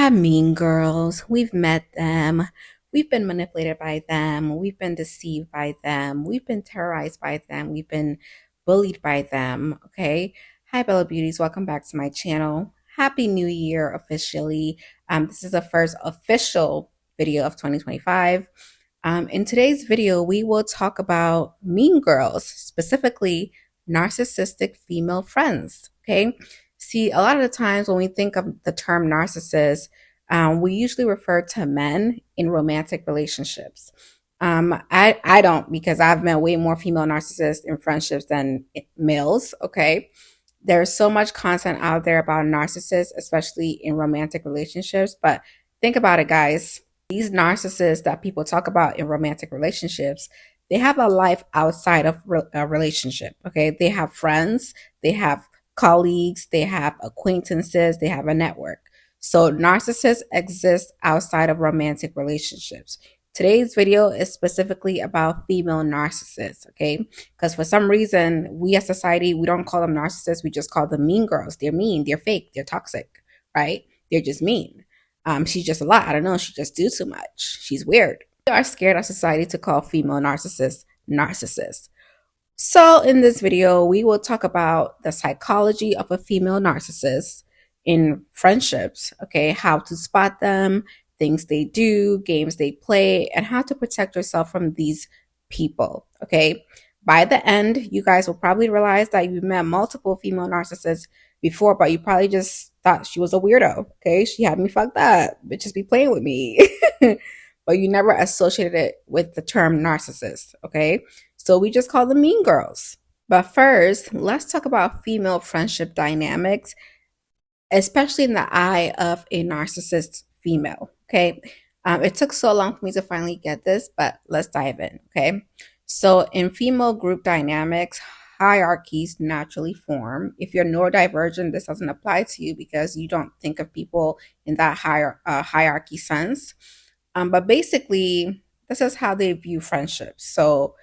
have mean girls. We've met them. We've been manipulated by them. We've been deceived by them. We've been terrorized by them. We've been bullied by them. Okay. Hi, Bella Beauties. Welcome back to my channel. Happy New Year officially. This is the first official video of 2025. In today's video, we will talk about mean girls, specifically narcissistic female friends. Okay. See, a lot of the times when we think of the term narcissist, we usually refer to men in romantic relationships. I don't, because I've met way more female narcissists in friendships than males. Okay. There's so much content out there about narcissists, especially in romantic relationships. But think about it, guys. These narcissists that people talk about in romantic relationships, they have a life outside of a relationship. Okay. They have friends, they have colleagues, they have acquaintances, they have a network. So narcissists exist outside of romantic relationships. Today's video is specifically about female narcissists, okay? Because for some reason, we as society, we don't call them narcissists, we just call them mean girls. They're mean, they're fake, they're toxic, right? They're just mean. She's just a lot. I don't know, she just do too much. She's weird. We are scared of society to call female narcissists narcissists. So in this video, we will talk about the psychology of a female narcissist in friendships, okay? How to spot them, things they do, games they play, and how to protect yourself from these people, okay? By the end, you guys will probably realize that you've met multiple female narcissists before, but you probably just thought she was a weirdo, okay? She had me fucked up, bitches be playing with me. But you never associated it with the term narcissist, okay? So we just call them mean girls. But first, let's talk about female friendship dynamics, especially in the eye of a narcissist female, okay? It took so long for me to finally get this, but let's dive in, okay? So in female group dynamics, hierarchies naturally form. If you're neurodivergent, this doesn't apply to you because you don't think of people in that hierarchy sense. But basically, this is how they view friendships. So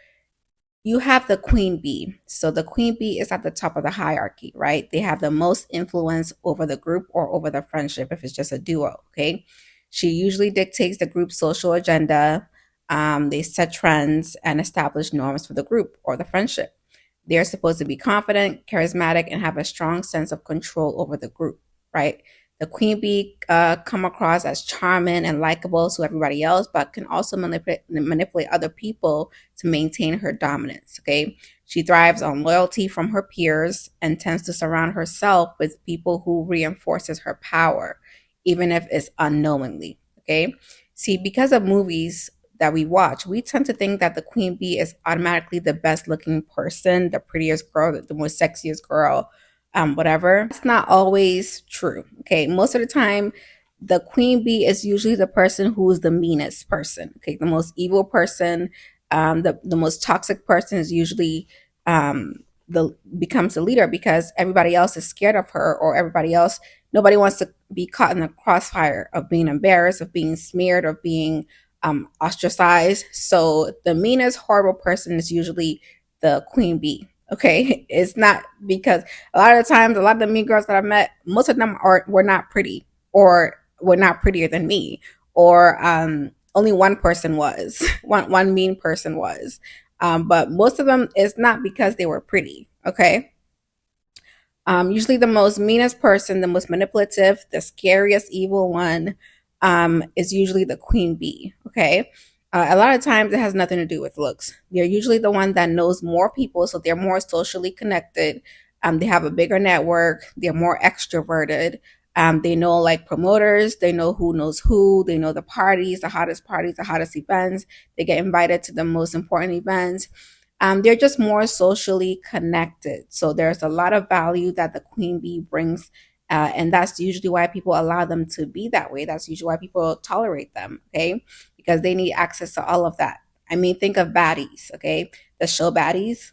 you have the queen bee. So the queen bee is at the top of the hierarchy, right? They have the most influence over the group or over the friendship if it's just a duo, okay? She usually dictates the group's social agenda. They set trends and establish norms for the group or the friendship. They're supposed to be confident, charismatic, and have a strong sense of control over the group, right? The queen bee come across as charming and likable to everybody else, but can also manipulate other people to maintain her dominance, okay? She thrives on loyalty from her peers and tends to surround herself with people who reinforces her power, even if it's unknowingly, okay? See, because of movies that we watch, we tend to think that the queen bee is automatically the best looking person, the prettiest girl, the most sexiest girl, whatever. It's not always true. Okay. Most of the time, the queen bee is usually the person who is the meanest person. Okay. The most evil person, the most toxic person is usually becomes the leader because everybody else is scared of her, or nobody wants to be caught in the crossfire of being embarrassed, of being smeared, of being ostracized. So the meanest, horrible person is usually the queen bee. Okay, it's not, because a lot of the times, a lot of the mean girls that I've met, most of them were not pretty, or were not prettier than me, or only one person was, one mean person was, but most of them is not because they were pretty. Okay, usually the most meanest person, the most manipulative, the scariest evil one, is usually the queen bee. Okay. A lot of times it has nothing to do with looks. They're usually the one that knows more people, so they're more socially connected. They have a bigger network. They're more extroverted. They know like promoters. They know who knows who. They know the parties, the hottest events. They get invited to the most important events. They're just more socially connected. So there's a lot of value that the queen bee brings. And that's usually why people allow them to be that way. That's usually why people tolerate them, okay? Because they need access to all of that. I mean, think of baddies, okay? The show Baddies.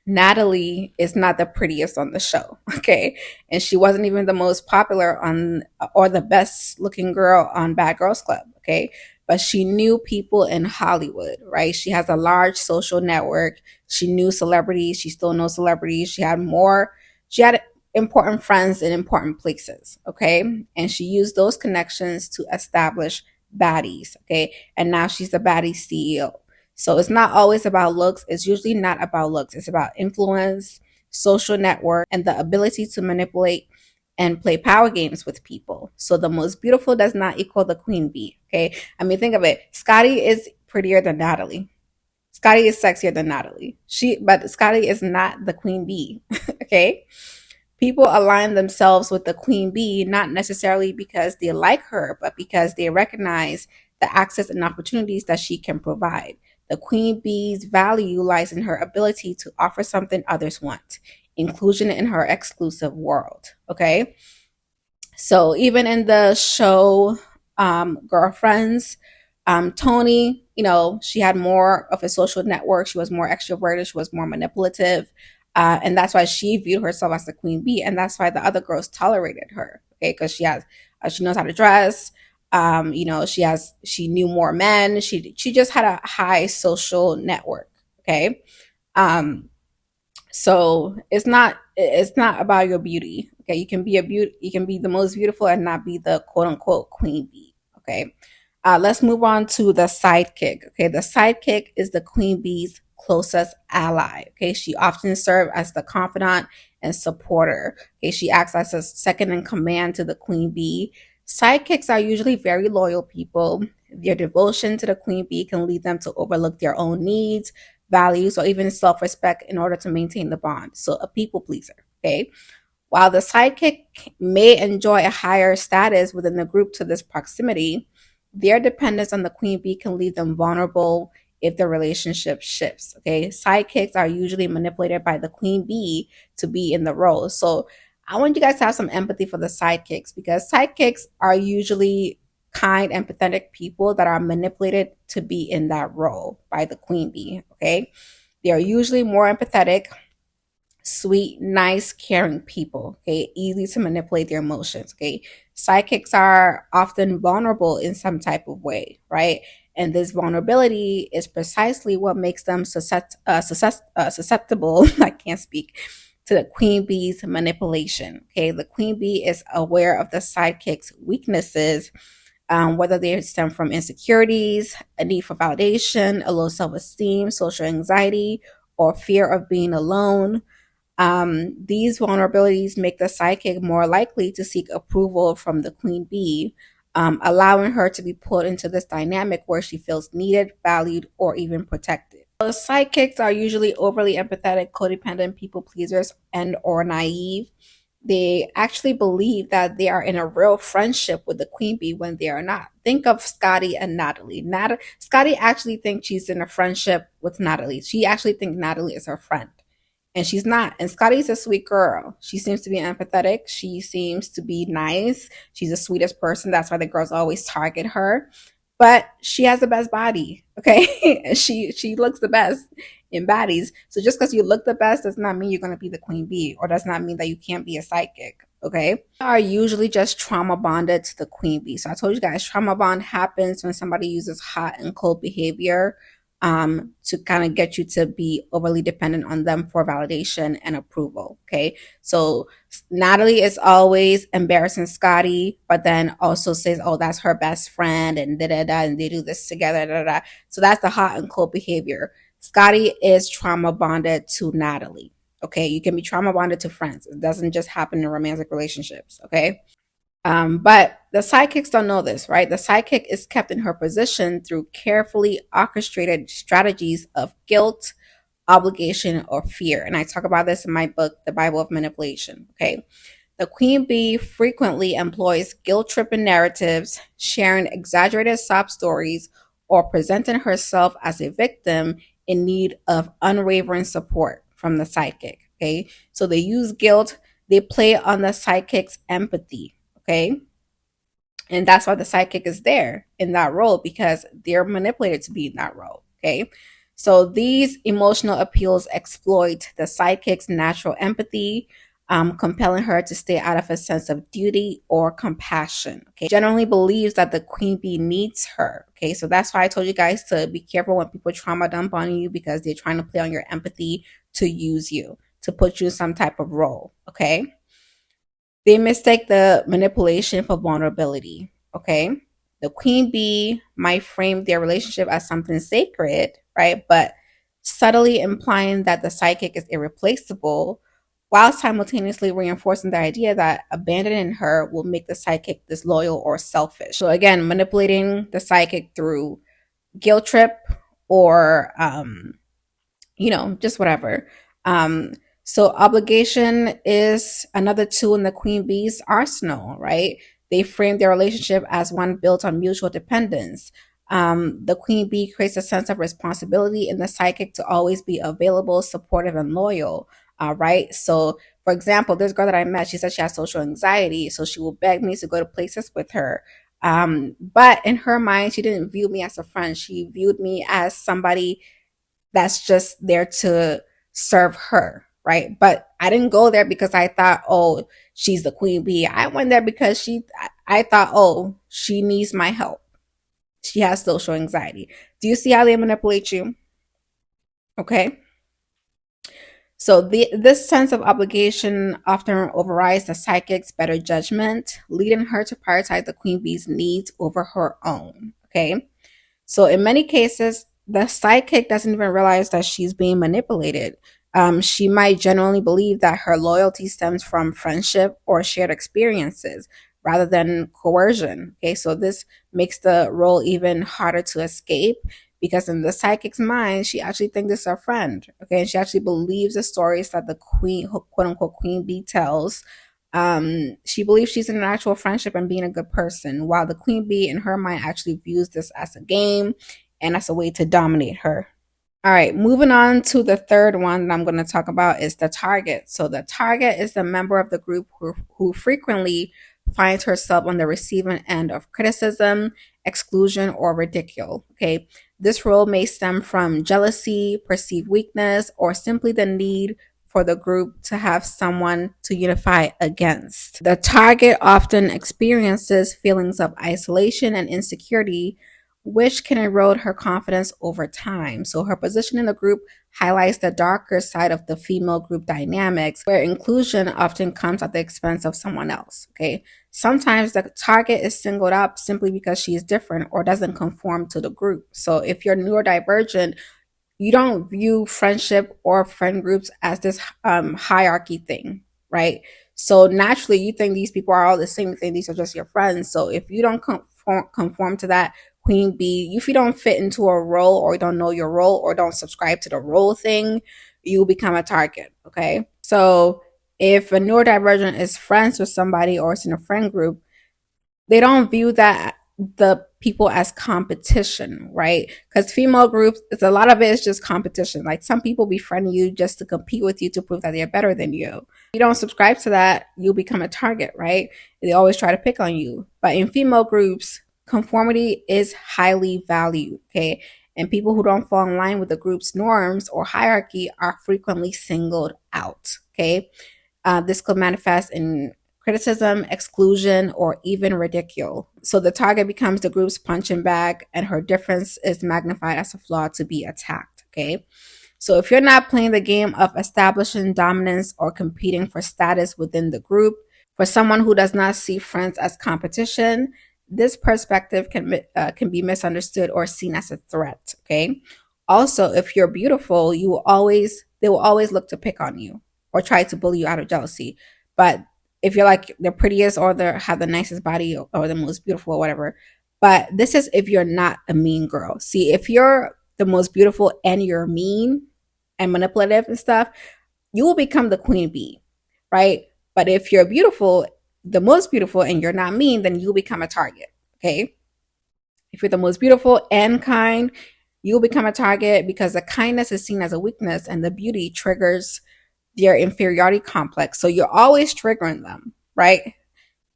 Natalie is not the prettiest on the show, okay? And she wasn't even the most popular on, or the best looking girl on Bad Girls Club, okay? But she knew people in Hollywood, right? She has a large social network. She knew celebrities. She still knows celebrities. She had important friends in important places, okay? And she used those connections to establish baddies, okay? And now she's the baddie CEO. So it's not always about looks. It's usually not about looks. It's about influence, social network, and the ability to manipulate and play power games with people. So the most beautiful does not equal the queen bee, okay? I mean, think of it. Scotty is prettier than Natalie. Scotty is sexier than Natalie. But Scotty is not the queen bee, okay? People align themselves with the queen bee not necessarily because they like her, but because they recognize the access and opportunities that she can provide. The queen bee's value lies in her ability to offer something others want, inclusion in her exclusive world. Okay. So even in the show Girlfriends, Tony, she had more of a social network. She was more extroverted. She was more manipulative. And that's why she viewed herself as the queen bee. And that's why the other girls tolerated her. Okay. Because she knows how to dress. She knew more men. She just had a high social network. Okay. So it's not about your beauty. Okay, you can be the most beautiful and not be the quote unquote queen bee. Okay, let's move on to the sidekick. Okay, the sidekick is the queen bee's closest ally. Okay, she often serves as the confidant and supporter. Okay, she acts as a second in command to the queen bee. Sidekicks are usually very loyal people. Their devotion to the queen bee can lead them to overlook their own needs, values, or even self respect in order to maintain the bond. So, a people pleaser. Okay. While the sidekick may enjoy a higher status within the group to this proximity, their dependence on the queen bee can leave them vulnerable if the relationship shifts. Okay. Sidekicks are usually manipulated by the queen bee to be in the role. So, I want you guys to have some empathy for the sidekicks because sidekicks are usually kind, empathetic people that are manipulated to be in that role by the queen bee. Okay. They are usually more empathetic, sweet, nice, caring people. Okay. Easy to manipulate their emotions. Okay. Sidekicks are often vulnerable in some type of way, right? And this vulnerability is precisely what makes them susceptible. I can't speak to the queen bee's manipulation. Okay. The queen bee is aware of the sidekick's weaknesses, whether they stem from insecurities, a need for validation, a low self esteem, social anxiety, or fear of being alone. These vulnerabilities make the psychic more likely to seek approval from the queen bee, allowing her to be put into this dynamic where she feels needed, valued, or even protected. So psychics are usually overly empathetic, codependent people pleasers, and or naive. They actually believe that they are in a real friendship with the queen bee when they are not. Think of Scotty and Natalie. Scotty actually thinks she's in a friendship with Natalie. She actually thinks Natalie is her friend. And she's not. And Scotty's a sweet girl. She seems to be empathetic. She seems to be nice. She's the sweetest person. That's why the girls always target her. But she has the best body. Okay. she looks the best in baddies. So just because you look the best does not mean you're going to be the queen bee, or does not mean that you can't be a psychic. Okay. Are usually just trauma bonded to the queen bee. So I told you guys trauma bond happens when somebody uses hot and cold behavior to kind of get you to be overly dependent on them for validation and approval. Okay. So Natalie is always embarrassing Scotty, but then also says, oh, that's her best friend and da da da, and they do this together. Da, da, da. So that's the hot and cold behavior. Scotty is trauma bonded to Natalie. Okay. You can be trauma bonded to friends. It doesn't just happen in romantic relationships. Okay. But the sidekicks don't know this, right? The sidekick is kept in her position through carefully orchestrated strategies of guilt, obligation, or fear. And I talk about this in my book, The Bible of Manipulation. Okay. The queen bee frequently employs guilt tripping narratives, sharing exaggerated sob stories, or presenting herself as a victim in need of unwavering support from the sidekick. Okay. So they use guilt, they play on the sidekick's empathy. Okay. And that's why the sidekick is there in that role, because they're manipulated to be in that role. Okay. So these emotional appeals exploit the sidekick's natural empathy, compelling her to stay out of a sense of duty or compassion. Okay. Generally believes that the queen bee needs her. Okay. So that's why I told you guys to be careful when people trauma dump on you, because they're trying to play on your empathy to use you, to put you in some type of role. Okay. They mistake the manipulation for vulnerability. Okay. The queen bee might frame their relationship as something sacred, right? But subtly implying that the psychic is irreplaceable while simultaneously reinforcing the idea that abandoning her will make the psychic disloyal or selfish. So, again, manipulating the psychic through guilt trip or just whatever. Um, so obligation is another tool in the queen bee's arsenal, right? They frame their relationship as one built on mutual dependence. The queen bee creates a sense of responsibility in the psychic to always be available, supportive, and loyal. Right. So, for example, this girl that I met, she said she has social anxiety, so she will beg me to go to places with her. But in her mind, she didn't view me as a friend. She viewed me as somebody that's just there to serve her, right? But I didn't go there because I thought, oh, she's the queen bee. I went there because I thought, oh, she needs my help. She has social anxiety. Do you see how they manipulate you? Okay. So this sense of obligation often overrides the psychic's better judgment, leading her to prioritize the queen bee's needs over her own. Okay. So in many cases, the psychic doesn't even realize that she's being manipulated. She might genuinely believe that her loyalty stems from friendship or shared experiences rather than coercion. Okay, so this makes the role even harder to escape because in the psychic's mind, she actually thinks it's her friend. Okay, and she actually believes the stories that the queen, quote unquote, queen bee tells. She believes she's in an actual friendship and being a good person, while the queen bee in her mind actually views this as a game and as a way to dominate her. All right, moving on to the third one that I'm going to talk about is the target. So the target is the member of the group who frequently finds herself on the receiving end of criticism, exclusion, or ridicule. Okay, this role may stem from jealousy, perceived weakness, or simply the need for the group to have someone to unify against. The target often experiences feelings of isolation and insecurity, which can erode her confidence over time. So her position in the group highlights the darker side of the female group dynamics, where inclusion often comes at the expense of someone else. Okay. Sometimes the target is singled out simply because she is different or doesn't conform to the group. So if you're neurodivergent, you don't view friendship or friend groups as this hierarchy thing, right? So naturally, you think these people are all the same. You think these are just your friends. So if you don't conform to that queen bee, if you don't fit into a role or don't know your role or don't subscribe to the role thing, you become a target. Okay. So if a neurodivergent is friends with somebody or is in a friend group, they don't view that the people as competition, right? Because female groups, it's a lot of it is just competition. Like some people befriend you just to compete with you to prove that they're better than you. If you don't subscribe to that, you'll become a target, right? They always try to pick on you. But in female groups, conformity is highly valued, okay? And people who don't fall in line with the group's norms or hierarchy are frequently singled out, okay? This could manifest in criticism, exclusion, or even ridicule. So the target becomes the group's punching bag, and her difference is magnified as a flaw to be attacked. Okay. So if you're not playing the game of establishing dominance or competing for status within the group, for someone who does not see friends as competition, this perspective can be misunderstood or seen as a threat. Okay. Also, if you're beautiful, they will always look to pick on you or try to bully you out of jealousy. But if you're like the prettiest or have the nicest body or the most beautiful or whatever, but this is if you're not a mean girl. See, if you're the most beautiful and you're mean and manipulative and stuff, you will become the queen bee, right? But if you're beautiful, the most beautiful, and you're not mean, then you'll become a target. Okay. If you're the most beautiful and kind, you'll become a target because the kindness is seen as a weakness and the beauty triggers their inferiority complex. So you're always triggering them, right?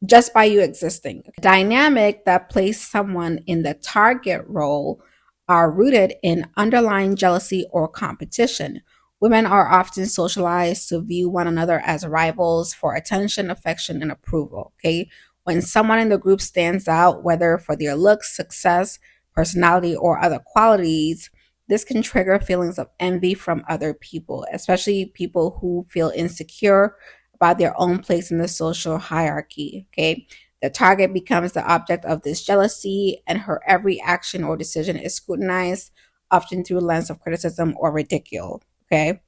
Just by you existing. Dynamic that place someone in the target role are rooted in underlying jealousy or competition. Women are often socialized to view one another as rivals for attention, affection, and approval. Okay. When someone in the group stands out, whether for their looks, success, personality, or other qualities, this can trigger feelings of envy from other people, especially people who feel insecure about their own place in the social hierarchy. Okay. The target becomes the object of this jealousy, and her every action or decision is scrutinized, often through a lens of criticism or ridicule. Okay.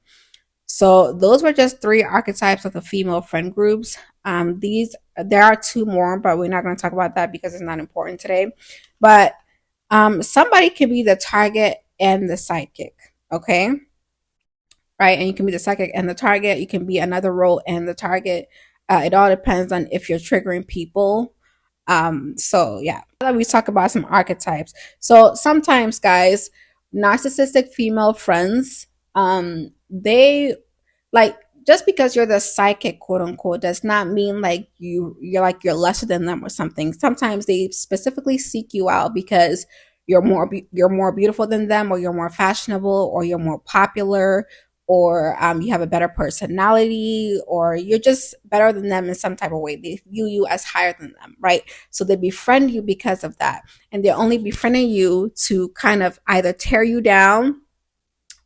So those were just three archetypes of the female friend groups. These there are two more, but we're not going to talk about that because it's not important today. But somebody can be the target and the sidekick. Okay, right? And you can be the sidekick and the target. You can be another role and the target. It all depends on if you're triggering people. So yeah, we talk about some archetypes. So sometimes, guys, narcissistic female friends, they like, just because you're the psychic, quote unquote, does not mean like you're lesser than them or something. Sometimes they specifically seek you out because you're more beautiful than them, or you're more fashionable, or you're more popular, or you have a better personality, or you're just better than them in some type of way. They view you as higher than them, right? So they befriend you because of that, and they're only befriending you to kind of either tear you down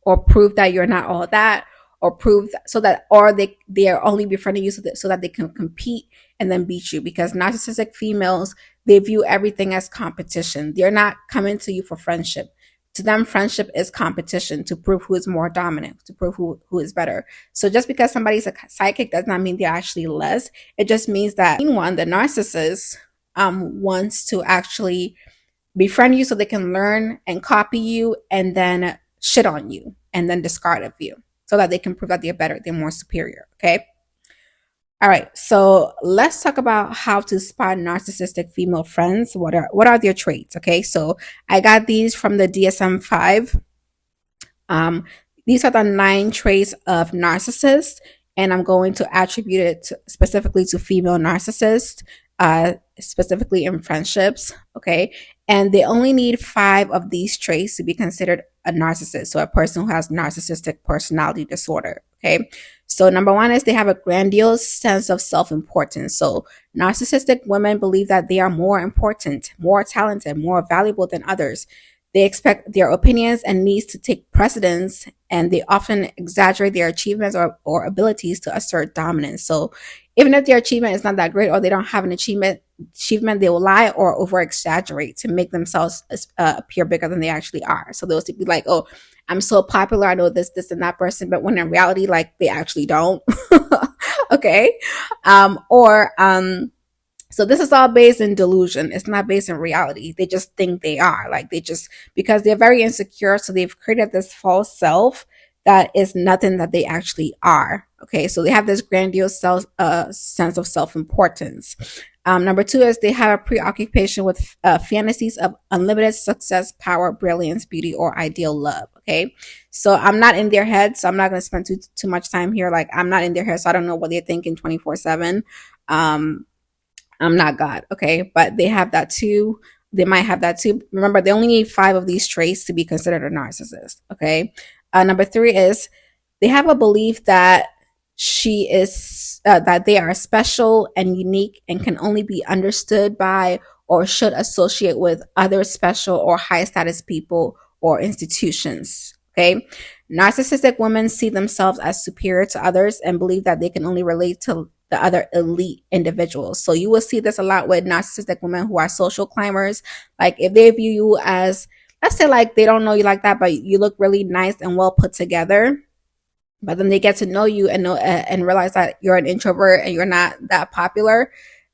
or prove that you're not all that, or prove that, so that, or they are only befriending you so that they can compete and then beat you. Because narcissistic females, they view everything as competition. They're not coming to you for friendship. To them, friendship is competition, to prove who is more dominant, to prove who is better. So just because somebody's a psychic does not mean they're actually less. It just means that the narcissist wants to actually befriend you so they can learn and copy you, and then shit on you, and then discard of you, so that they can prove that they're better, they're more superior. Okay. All right. So let's talk about how to spot narcissistic female friends. What are their traits? Okay. So I got these from the DSM-5. Um, these are the 9 traits of narcissists, and I'm going to attribute it specifically to female narcissists, specifically in friendships. Okay. And they only need 5 of these traits to be considered a narcissist. So a person who has narcissistic personality disorder. Okay. So number 1 is they have a grandiose sense of self-importance. So narcissistic women believe that they are more important, more talented, more valuable than others. They expect their opinions and needs to take precedence, and they often exaggerate their achievements or abilities to assert dominance. So even if their achievement is not that great, or they don't have an achievement, they will lie or over exaggerate to make themselves appear bigger than they actually are. So they'll be like, oh, I'm so popular, I know this and that person, but when in reality, like, they actually don't. Okay. So this is all based in delusion. It's not based in reality. They just think they are. Like, because they're very insecure, so they've created this false self that is nothing that they actually are. Okay, so they have this grandiose sense of self-importance. Number 2 is they have a preoccupation with fantasies of unlimited success, power, brilliance, beauty, or ideal love. Okay, so I'm not in their head, so I'm not going to spend too much time here. Like, I'm not in their head, so I don't know what they're thinking 24/7. I'm not God, okay? But they have that too. They might have that too. Remember, they only need 5 of these traits to be considered a narcissist, okay? Number 3 is they have a belief that that they are special and unique and can only be understood by or should associate with other special or high status people or institutions, okay? Narcissistic women see themselves as superior to others and believe that they can only relate to the other elite individuals. So you will see this a lot with narcissistic women who are social climbers. Like, if they view you as, let's say, like, they don't know you like that, but you look really nice and well put together, but then they get to know you and realize that you're an introvert and you're not that popular,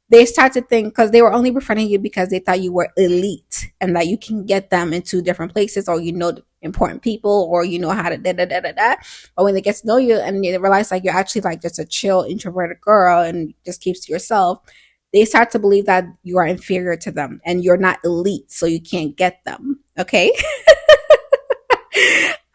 they start to think, because they were only befriending you because they thought you were elite and that you can get them into different places, or important people, or how to da da da da da. But when they get to know you and they realize like you're actually like just a chill introverted girl and just keeps to yourself, they start to believe that you are inferior to them and you're not elite, so you can't get them. Okay.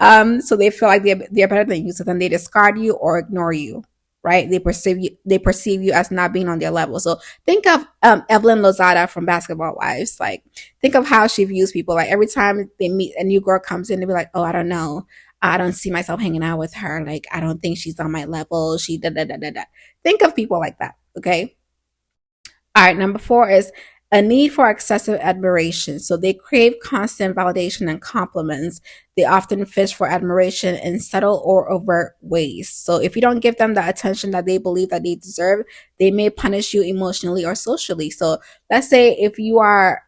So they feel like they're better than you, so then they discard you or ignore you. Right? They perceive you as not being on their level. So think of Evelyn Lozada from Basketball Wives. Like, think of how she views people. Like, every time they meet a new girl comes in, they be like, oh, I don't know, I don't see myself hanging out with her. Like, I don't think she's on my level. She da da da da da. Think of people like that. Okay. All right. Number 4 is A need for excessive admiration. So they crave constant validation and compliments. They often fish for admiration in subtle or overt ways. So if you don't give them the attention that they believe that they deserve, they may punish you emotionally or socially. So let's say if you are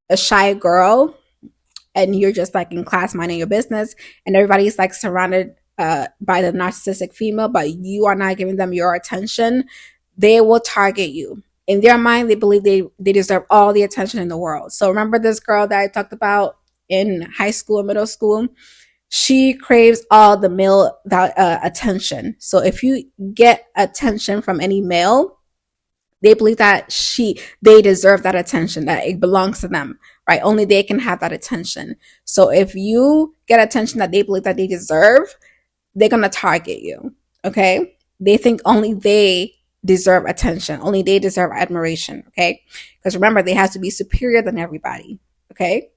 a shy girl and you're just like in class minding your business and everybody's like surrounded by the narcissistic female, but you are not giving them your attention, they will target you. In their mind, they believe they deserve all the attention in the world. So remember this girl that I talked about in high school and middle school? She craves all the male attention. So if you get attention from any male, they believe that they deserve that attention, that it belongs to them, right? Only they can have that attention. So if you get attention that they believe that they deserve, they're gonna target you. Okay? They think only they deserve attention, only they deserve admiration. Okay? Because remember, they have to be superior than everybody. Okay?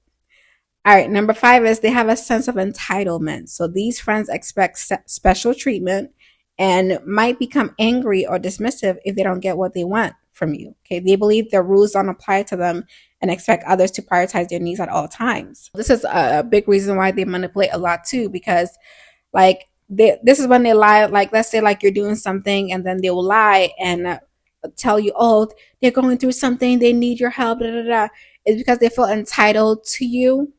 All right, number 5 is they have a sense of entitlement. So these friends expect special treatment and might become angry or dismissive if they don't get what they want from you. Okay, they believe their rules don't apply to them and expect others to prioritize their needs at all times. This is a big reason why they manipulate a lot too, because like this is when they lie. Like let's say like you're doing something and then they will lie and tell you, oh, they're going through something, they need your help. Da, da, da. It's because they feel entitled to you,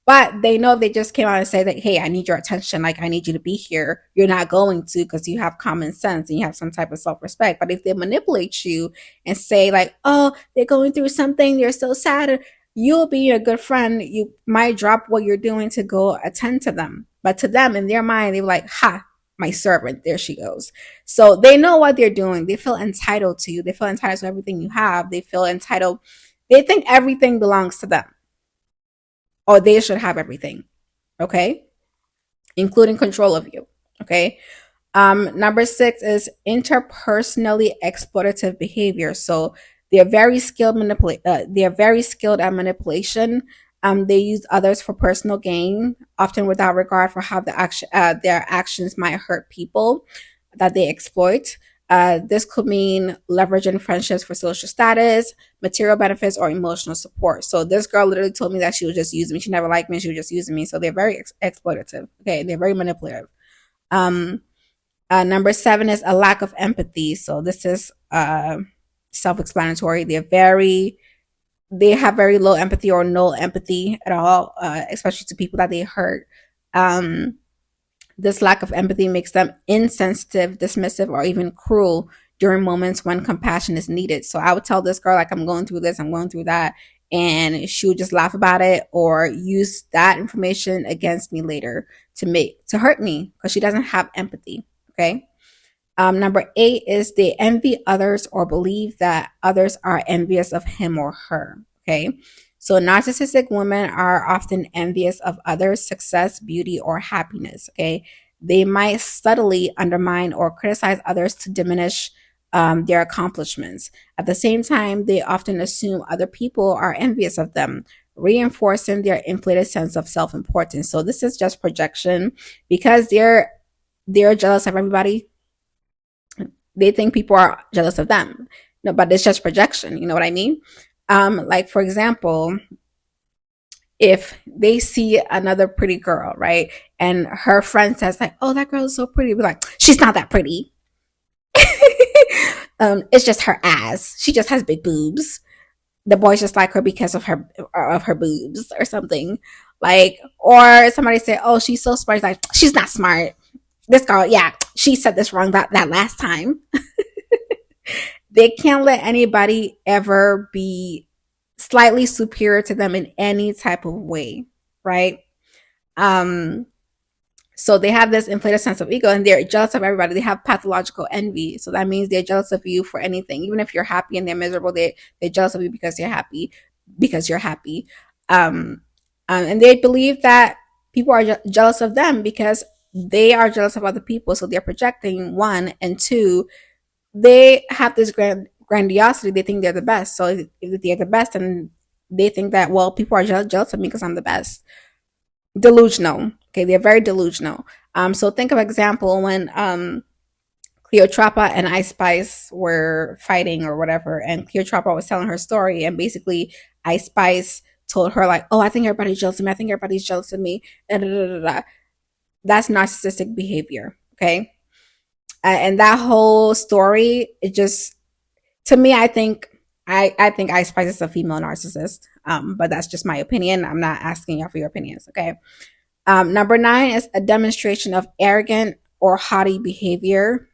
but they know if they just came out and say that, hey, I need your attention, like I need you to be here, you're not going to, because you have common sense and you have some type of self-respect. But if they manipulate you and say like, oh, they're going through something, they're so sad, you'll be a good friend. You might drop what you're doing to go attend to them. But to them, in their mind, they're like, ha, my servant, there she goes. So they know what they're doing. They feel entitled to you. They feel entitled to everything you have. They feel entitled. They think everything belongs to them, or they should have everything, okay? Including control of you, okay? Number 6 is interpersonally exploitative behavior. So they're very skilled they're very skilled at manipulation. They use others for personal gain, often without regard for how their actions might hurt people that they exploit. This could mean leveraging friendships for social status, material benefits, or emotional support. So this girl literally told me that she was just using me. She never liked me. She was just using me. So they're very exploitative. Okay, they're very manipulative. Number 7 is a lack of empathy. So this is self-explanatory. They have very low empathy or no empathy at all, especially to people that they hurt. This lack of empathy makes them insensitive, dismissive, or even cruel during moments when compassion is needed. So I would tell this girl, like, I'm going through this, I'm going through that, and she would just laugh about it or use that information against me later to hurt me, because she doesn't have empathy. Okay. Number 8 is they envy others or believe that others are envious of him or her. Okay. So narcissistic women are often envious of others' success, beauty, or happiness. Okay. They might subtly undermine or criticize others to diminish their accomplishments. At the same time, they often assume other people are envious of them, reinforcing their inflated sense of self-importance. So this is just projection, because they're jealous of everybody. They think people are jealous of them. No, but it's just projection. You know what I mean? Like for example, if they see another pretty girl, right, and her friend says like, "Oh, that girl is so pretty," be like, "She's not that pretty. It's just her ass. She just has big boobs. The boys just like her because of her boobs or something." Like, or somebody say, "Oh, she's so smart." It's like, she's not smart. This girl, yeah, she said this wrong that last time. They can't let anybody ever be slightly superior to them in any type of way, right? So they have this inflated sense of ego and they're jealous of everybody. They have pathological envy. So that means they're jealous of you for anything. Even if you're happy and they're miserable, they're jealous of you because you're happy, and they believe that people are jealous of them because they are jealous of other people. So they're projecting, one, and two, they have this grandiosity. They think they're the best. So if they're the best, and they think that, well, people are jealous of me because I'm the best. Delusional. Okay, they're very delusional. So think of example when Cleopatra and Ice Spice were fighting or whatever, and Cleopatra was telling her story, and basically Ice Spice told her like, "Oh, I think everybody's jealous of me. I think everybody's jealous of me." Da, da, da, da, da. That's narcissistic behavior. Okay, and that whole story, it just, to me, I think Ice Spice is a female narcissist. But that's just my opinion. I'm not asking y'all for your opinions. Okay. Number nine is a demonstration of arrogant or haughty behavior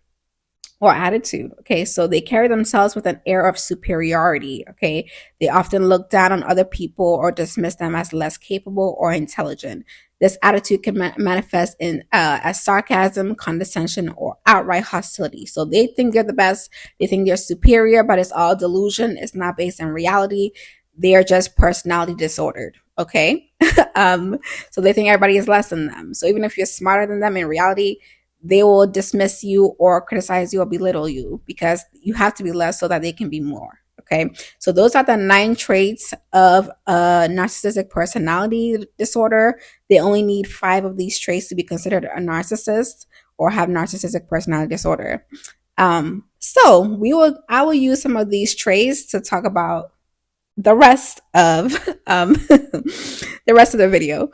or attitude. Okay, so they carry themselves with an air of superiority. Okay, they often look down on other people or dismiss them as less capable or intelligent. This attitude can manifest in as sarcasm, condescension, or outright hostility. So they think they're the best, they think they're superior, but it's all delusion. It's not based in reality. They are just personality disordered. Okay, so they think everybody is less than them. So even if you're smarter than them in reality, they will dismiss you or criticize you or belittle you because you have to be less so that they can be more. Okay. So those are the 9 traits of a narcissistic personality disorder. They only need 5 of these traits to be considered a narcissist or have narcissistic personality disorder. I will use some of these traits to talk about the rest of the rest of the video.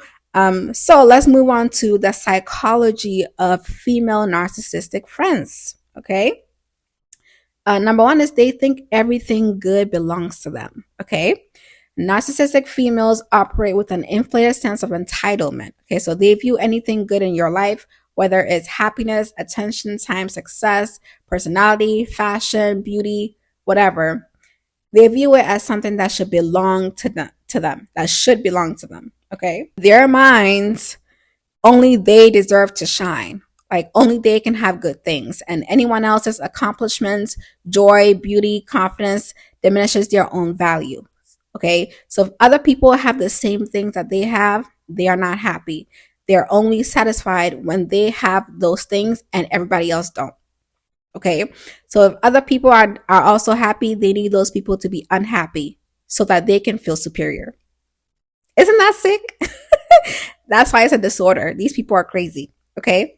So let's move on to the psychology of female narcissistic friends. Okay. Number one is they think everything good belongs to them. Okay. Narcissistic females operate with an inflated sense of entitlement. Okay. So they view anything good in your life, whether it's happiness, attention, time, success, personality, fashion, beauty, whatever. They view it as something that should belong to them, that should belong to them. Okay. Their minds, only they deserve to shine. Like only they can have good things, and anyone else's accomplishments, joy, beauty, confidence diminishes their own value. Okay. So if other people have the same things that they have, they are not happy. They're only satisfied when they have those things and everybody else don't. Okay. So if other people are also happy, they need those people to be unhappy so that they can feel superior. Isn't that sick? That's why it's a disorder. These people are crazy. Okay.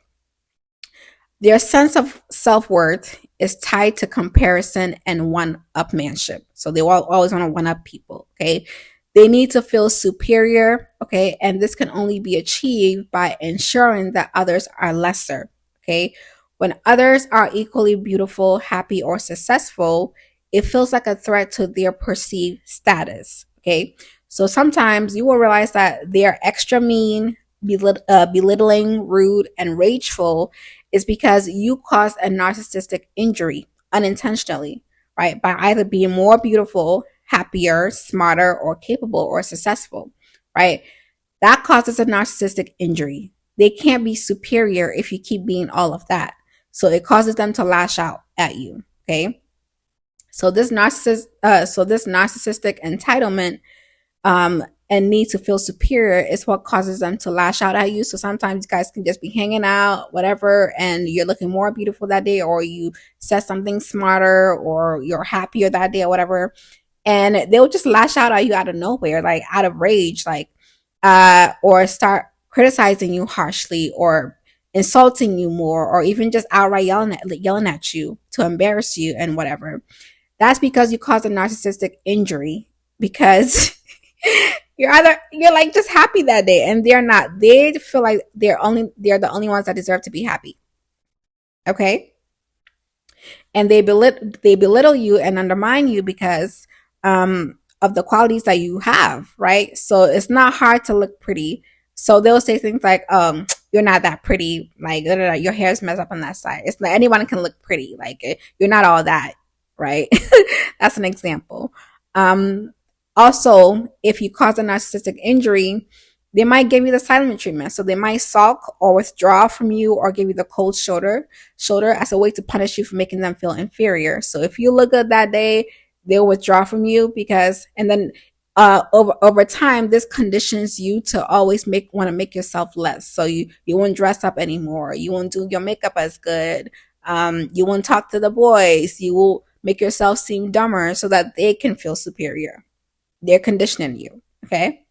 Their sense of self worth is tied to comparison and one upmanship. So they always want to one up people. Okay. They need to feel superior. Okay. And this can only be achieved by ensuring that others are lesser. Okay. When others are equally beautiful, happy, or successful, it feels like a threat to their perceived status. Okay. So sometimes you will realize that they are extra mean, belittling, rude, and rageful is because you caused a narcissistic injury unintentionally, right? By either being more beautiful, happier, smarter, or capable or successful, right? That causes a narcissistic injury. They can't be superior if you keep being all of that. So it causes them to lash out at you. Okay. So this narcissistic entitlement and need to feel superior is what causes them to lash out at you. So sometimes you guys can just be hanging out, whatever, and you're looking more beautiful that day, or you said something smarter, or you're happier that day, or whatever, and they'll just lash out at you out of nowhere, like out of rage, like or start criticizing you harshly, or insulting you more, or even just outright yelling at you to embarrass you and whatever. That's because you caused a narcissistic injury, because you're like just happy that day, and they're not. They feel like they're the only ones that deserve to be happy. Okay. And they belittle you and undermine you because of the qualities that you have, right? So it's not hard to look pretty. So they'll say things like, you're not that pretty, like your hair's messed up on that side. It's like anyone can look pretty, like you're not all that, right? That's an example. Also, if you cause a narcissistic injury, they might give you the silent treatment. So they might sulk or withdraw from you, or give you the cold shoulder as a way to punish you for making them feel inferior. So if you look good that day, they'll withdraw from you and then over time, this conditions you to always want to make yourself less. So you won't dress up anymore. You won't do your makeup as good. You won't talk to the boys. You will make yourself seem dumber so that they can feel superior. They're conditioning you. Okay.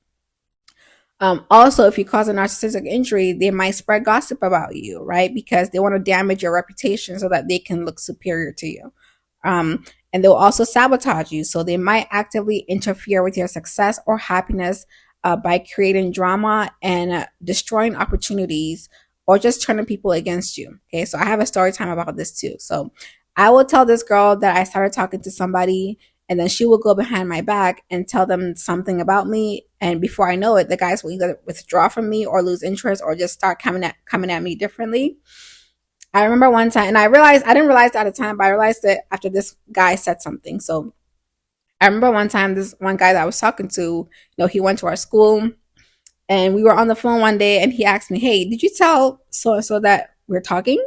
Also, if you cause a narcissistic injury, they might spread gossip about you, right? Because they want to damage your reputation so that they can look superior to you. And they'll also sabotage you. So they might actively interfere with your success or happiness by creating drama and destroying opportunities or just turning people against you. Okay, so I have a story time about this too. So I will tell this girl that I started talking to somebody, and then she will go behind my back and tell them something about me. And before I know it, the guys will either withdraw from me or lose interest or just start coming at me differently. I remember one time, and I didn't realize at the time, but I realized it after this guy said something. So I remember one time, this one guy that I was talking to, he went to our school, and we were on the phone one day, and he asked me, "Hey, did you tell so and so that we're talking?"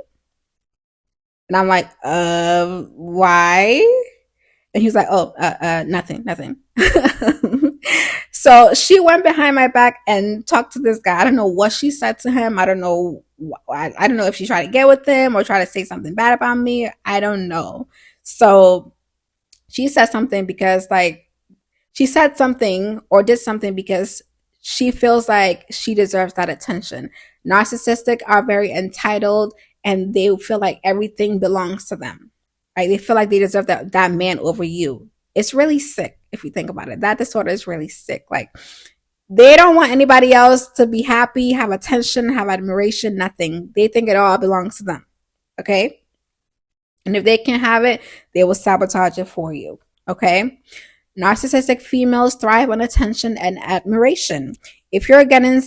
And I'm like, why?" And he was like, "Oh, nothing, nothing." So she went behind my back and talked to this guy. I don't know what she said to him. I don't know. I don't know if she tried to get with him or try to say something bad about me. I don't know. So she said something because, like, she said something or did something because she feels like she deserves that attention. Narcissistic are very entitled and they feel like everything belongs to them. Right? They feel like they deserve that man over you. It's really sick if you think about it. That disorder is really sick. Like, they don't want anybody else to be happy, have attention, have admiration, nothing. They think it all belongs to them. Okay? And if they can't have it, they will sabotage it for you. Okay? Narcissistic females thrive on attention and admiration. If you're getting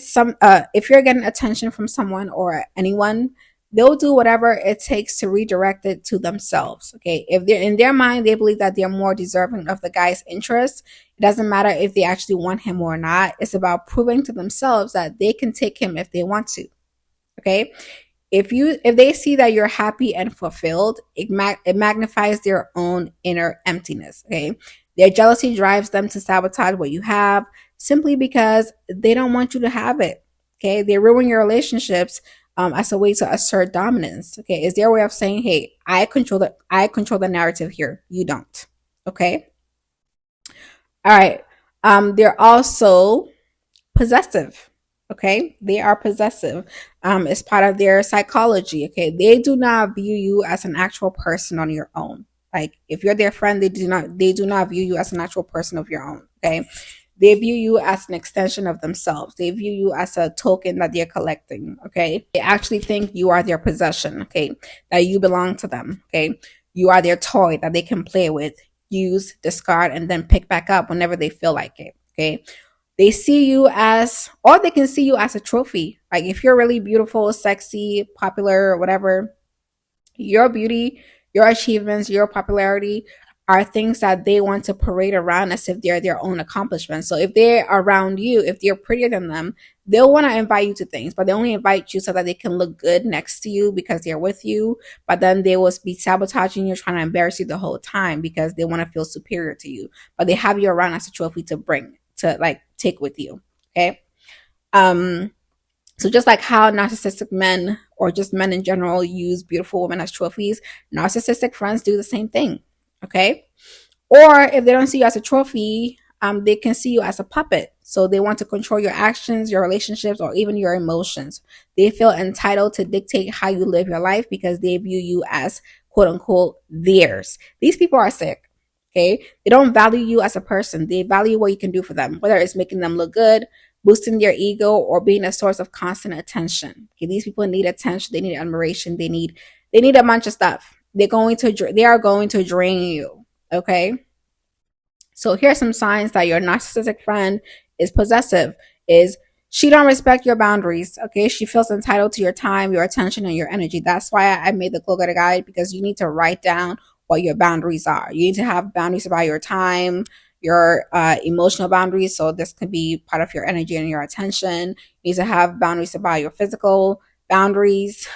attention from someone or anyone, they'll do whatever it takes to redirect it to themselves. Okay, if they're in their mind, they believe that they're more deserving of the guy's interest. It doesn't matter if they actually want him or not. It's about proving to themselves that they can take him if they want to. Okay, if they see that you're happy and fulfilled, it magnifies their own inner emptiness. Okay, their jealousy drives them to sabotage what you have simply because they don't want you to have it. Okay, they ruin your relationships as a way to assert dominance. Okay, is their way of saying, "Hey, I control the narrative here. You don't." Okay, all right. They're also possessive. Okay, they are possessive. It's part of their psychology. Okay, they do not view you as an actual person on your own. Like, if you're their friend, they do not view you as an actual person of your own. Okay, they view you as an extension of themselves. They view you as a token that they're collecting. Okay, they actually think you are their possession. Okay, that you belong to them. Okay, you are their toy that they can play with, use, discard, and then pick back up whenever they feel like it. Okay, they see you as, or they can see you as a trophy. Like, if you're really beautiful, sexy, popular, whatever, your beauty, your achievements, your popularity are things that they want to parade around as if they're their own accomplishments. So if they're around you, if you're prettier than them, they'll want to invite you to things, but they only invite you so that they can look good next to you because they're with you. But then they will be sabotaging you, trying to embarrass you the whole time because they want to feel superior to you. But they have you around as a trophy to bring, to like take with you. Okay. So just like how narcissistic men or just men in general use beautiful women as trophies, narcissistic friends do the same thing. Okay. Or if they don't see you as a trophy, they can see you as a puppet. So they want to control your actions, your relationships, or even your emotions. They feel entitled to dictate how you live your life because they view you as quote unquote theirs. These people are sick. Okay. They don't value you as a person. They value what you can do for them, whether it's making them look good, boosting their ego, or being a source of constant attention. Okay. These people need attention. They need admiration. They need a bunch of stuff. They are going to drain you. Okay. So here's some signs that your narcissistic friend is possessive. Is she don't respect your boundaries. Okay. She feels entitled to your time, your attention, and your energy. That's why I made the Glow Getter Guide, because you need to write down what your boundaries are. You need to have boundaries about your time, your emotional boundaries. So this could be part of your energy and your attention. You need to have boundaries about your physical boundaries,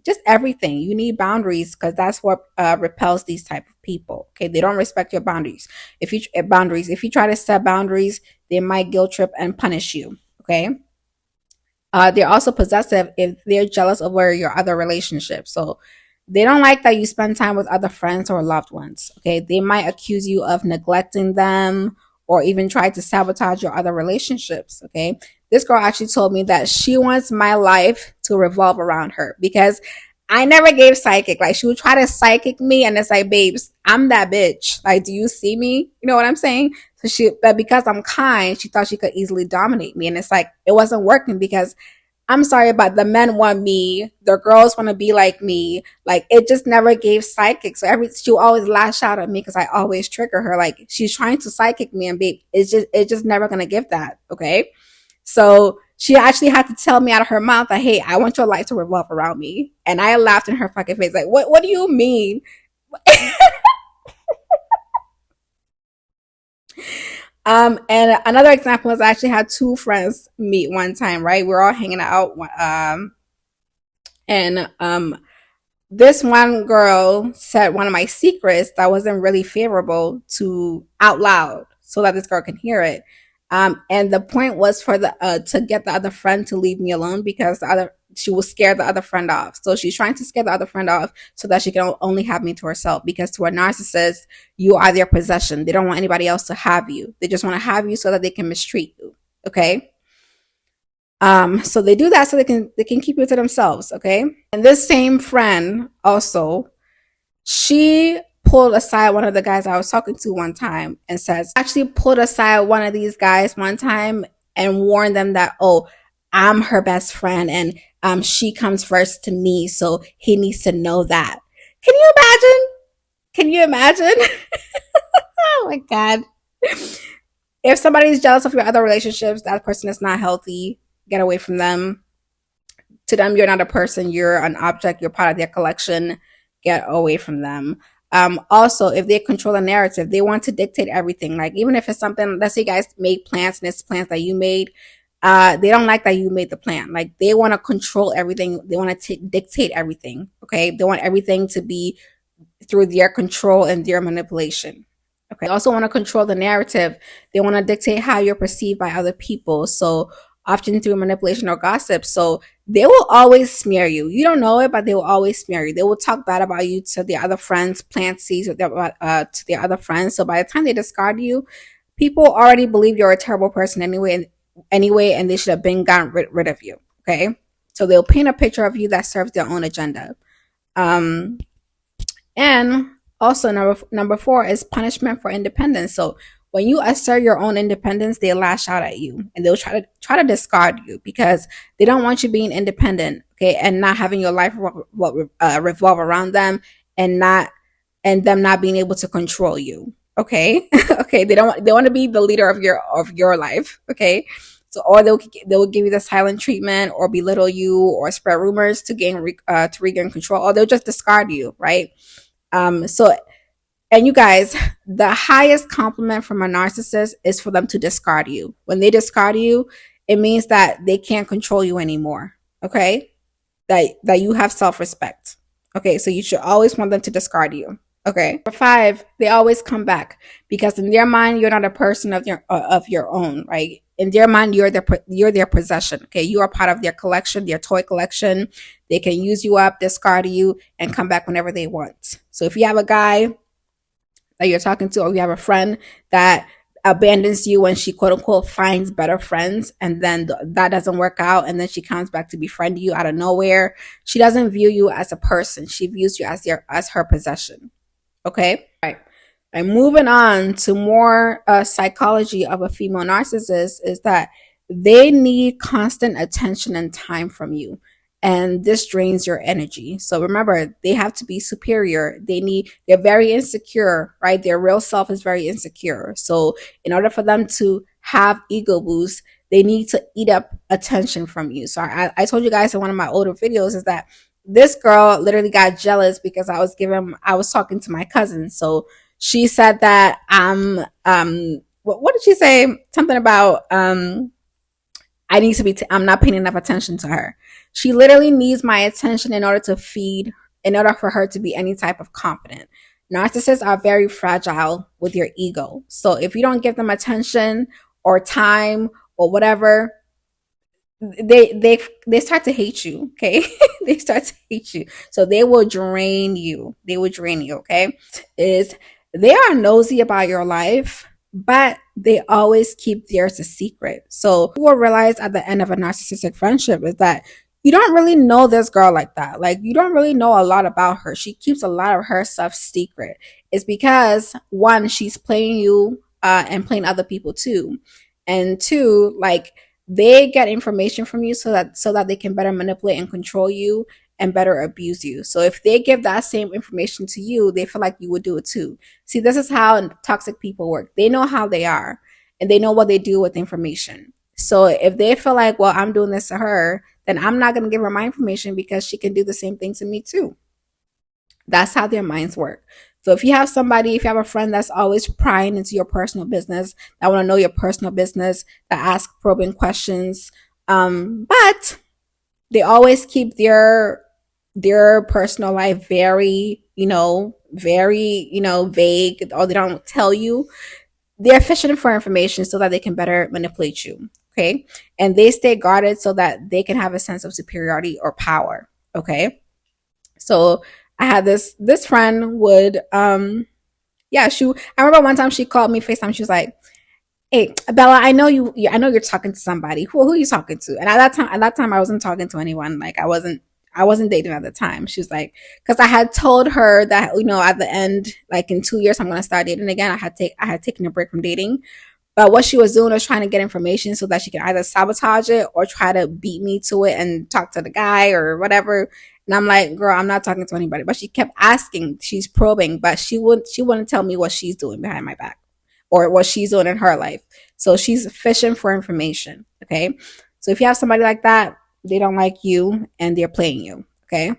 just everything. You need boundaries because that's what repels these type of people. Okay, they don't respect your boundaries. If you try to set boundaries, they might guilt trip and punish you. Okay. They're also possessive if they're jealous over your other relationships. So they don't like that you spend time with other friends or loved ones. Okay. They might accuse you of neglecting them or even try to sabotage your other relationships. Okay. This girl actually told me that she wants my life to revolve around her because I never gave psychic. Like, she would try to psychic me, and it's like, babes, I'm that bitch. Like, do you see me? You know what I'm saying? But because I'm kind, she thought she could easily dominate me. And it's like, it wasn't working because I'm sorry, but the men want me. The girls want to be like me. Like, it just never gave psychic. So she will always lash out at me because I always trigger her. Like, she's trying to psychic me, and babe, it's just never gonna give that. Okay. So she actually had to tell me out of her mouth that, hey, I want your life to revolve around me. And I laughed in her fucking face. Like, what do you mean? And another example is I actually had two friends meet one time, right? We are all hanging out. And this one girl said one of my secrets that wasn't really favorable to out loud so that this girl can hear it. And the point was for the to get the other friend to leave me alone because she will scare the other friend off. So she's trying to scare the other friend off so that she can only have me to herself. Because to a narcissist, you are their possession. They don't want anybody else to have you. They just want to have you so that they can mistreat you. Okay. So they do that so they can keep you to themselves. Okay. And this same friend also, she pulled aside one of the guys I was talking to one time and says, actually pulled aside one of these guys one time and warned them that, oh, I'm her best friend and she comes first to me, so he needs to know that. Can you imagine? Can you imagine? Oh my God. If somebody's jealous of your other relationships, that person is not healthy. Get away from them. To them, you're not a person, you're an object, you're part of their collection. Get away from them. Also, if they control the narrative, they want to dictate everything. Like, even if it's something, let's say you guys made plans and it's plans that you made, they don't like that you made the plan. Like, they want to control everything. They want to dictate everything. Okay. They want everything to be through their control and their manipulation. Okay. They also want to control the narrative. They want to dictate how you're perceived by other people. So often through manipulation or gossip. So they will always smear you. You don't know it, but they will always smear you. They will talk bad about you to their other friends, plant seeds to their other friends. So by the time they discard you, people already believe you're a terrible person anyway, and they should have been gotten rid of you. Okay. So they'll paint a picture of you that serves their own agenda. And also number 4 is punishment for independence. So when you assert your own independence, they lash out at you and they'll try to discard you because they don't want you being independent, okay, and not having your life revolve around them, and them not being able to control you. Okay, okay, they want to be the leader of your life. Okay, so or they'll give you the silent treatment or belittle you or spread rumors to regain control, or they'll just discard you, right? And you guys, the highest compliment from a narcissist is for them to discard you. When they discard you, it means that they can't control you anymore. Okay? That you have self-respect. Okay, so you should always want them to discard you. Okay. Number 5, they always come back because in their mind, you're not a person of your own, right? In their mind, you're their possession. Okay, you are part of their collection, their toy collection. They can use you up, discard you, and come back whenever they want. So if you have a guy that you're talking to, or you have a friend that abandons you when she quote unquote finds better friends, and then that doesn't work out, and then she comes back to befriend you out of nowhere, she doesn't view you as a person. She views you as her possession. Okay. All right. And moving on to more psychology of a female narcissist is that they need constant attention and time from you. And this drains your energy. So remember, they have to be superior. They're very insecure, right? Their real self is very insecure. So in order for them to have ego boost, they need to eat up attention from you. So I told you guys in one of my older videos is that this girl literally got jealous because I was talking to my cousin. So she said that what did she say? Something about I need to be I'm not paying enough attention to her. She literally needs my attention in order for her to be any type of confident. Narcissists are very fragile with your ego. So if you don't give them attention or time or whatever, they start to hate you. Okay. They start to hate you. So they will drain you. Okay. They are nosy about your life, but they always keep theirs a secret. So you will realize at the end of a narcissistic friendship is that you don't really know this girl like that. Like, you don't really know a lot about her. She keeps a lot of her stuff secret. It's because, one, she's playing you and playing other people too. And two, like, they get information from you so that they can better manipulate and control you and better abuse you. So if they give that same information to you, they feel like you would do it too. See, this is how toxic people work. They know how they are and they know what they do with information. So if they feel like, well, I'm doing this to her, then I'm not going to give her my information because she can do the same thing to me too. That's how their minds work. So if you have somebody, if you have a friend that's always prying into your personal business, that want to know your personal business, that ask probing questions, but they always keep their personal life very, vague, or they don't tell you. They're fishing for information so that they can better manipulate you. Okay. And they stay guarded so that they can have a sense of superiority or power. Okay. So I had this friend would yeah, I remember one time she called me FaceTime. She was like, "Hey, Bella, I know you're talking to somebody. Who are you talking to?" And at that time, I wasn't talking to anyone. Like, I wasn't dating at the time. She was like, because I had told her that, at the end, like in 2 years, I'm gonna start dating again. I had taken a break from dating, but what she was doing was trying to get information so that she could either sabotage it or try to beat me to it and talk to the guy or whatever. And I'm like, girl, I'm not talking to anybody. But she kept asking, she's probing, but she wouldn't tell me what she's doing behind my back or what she's doing in her life. So she's fishing for information. Okay. So if you have somebody like that, they don't like you and they're playing you. Okay.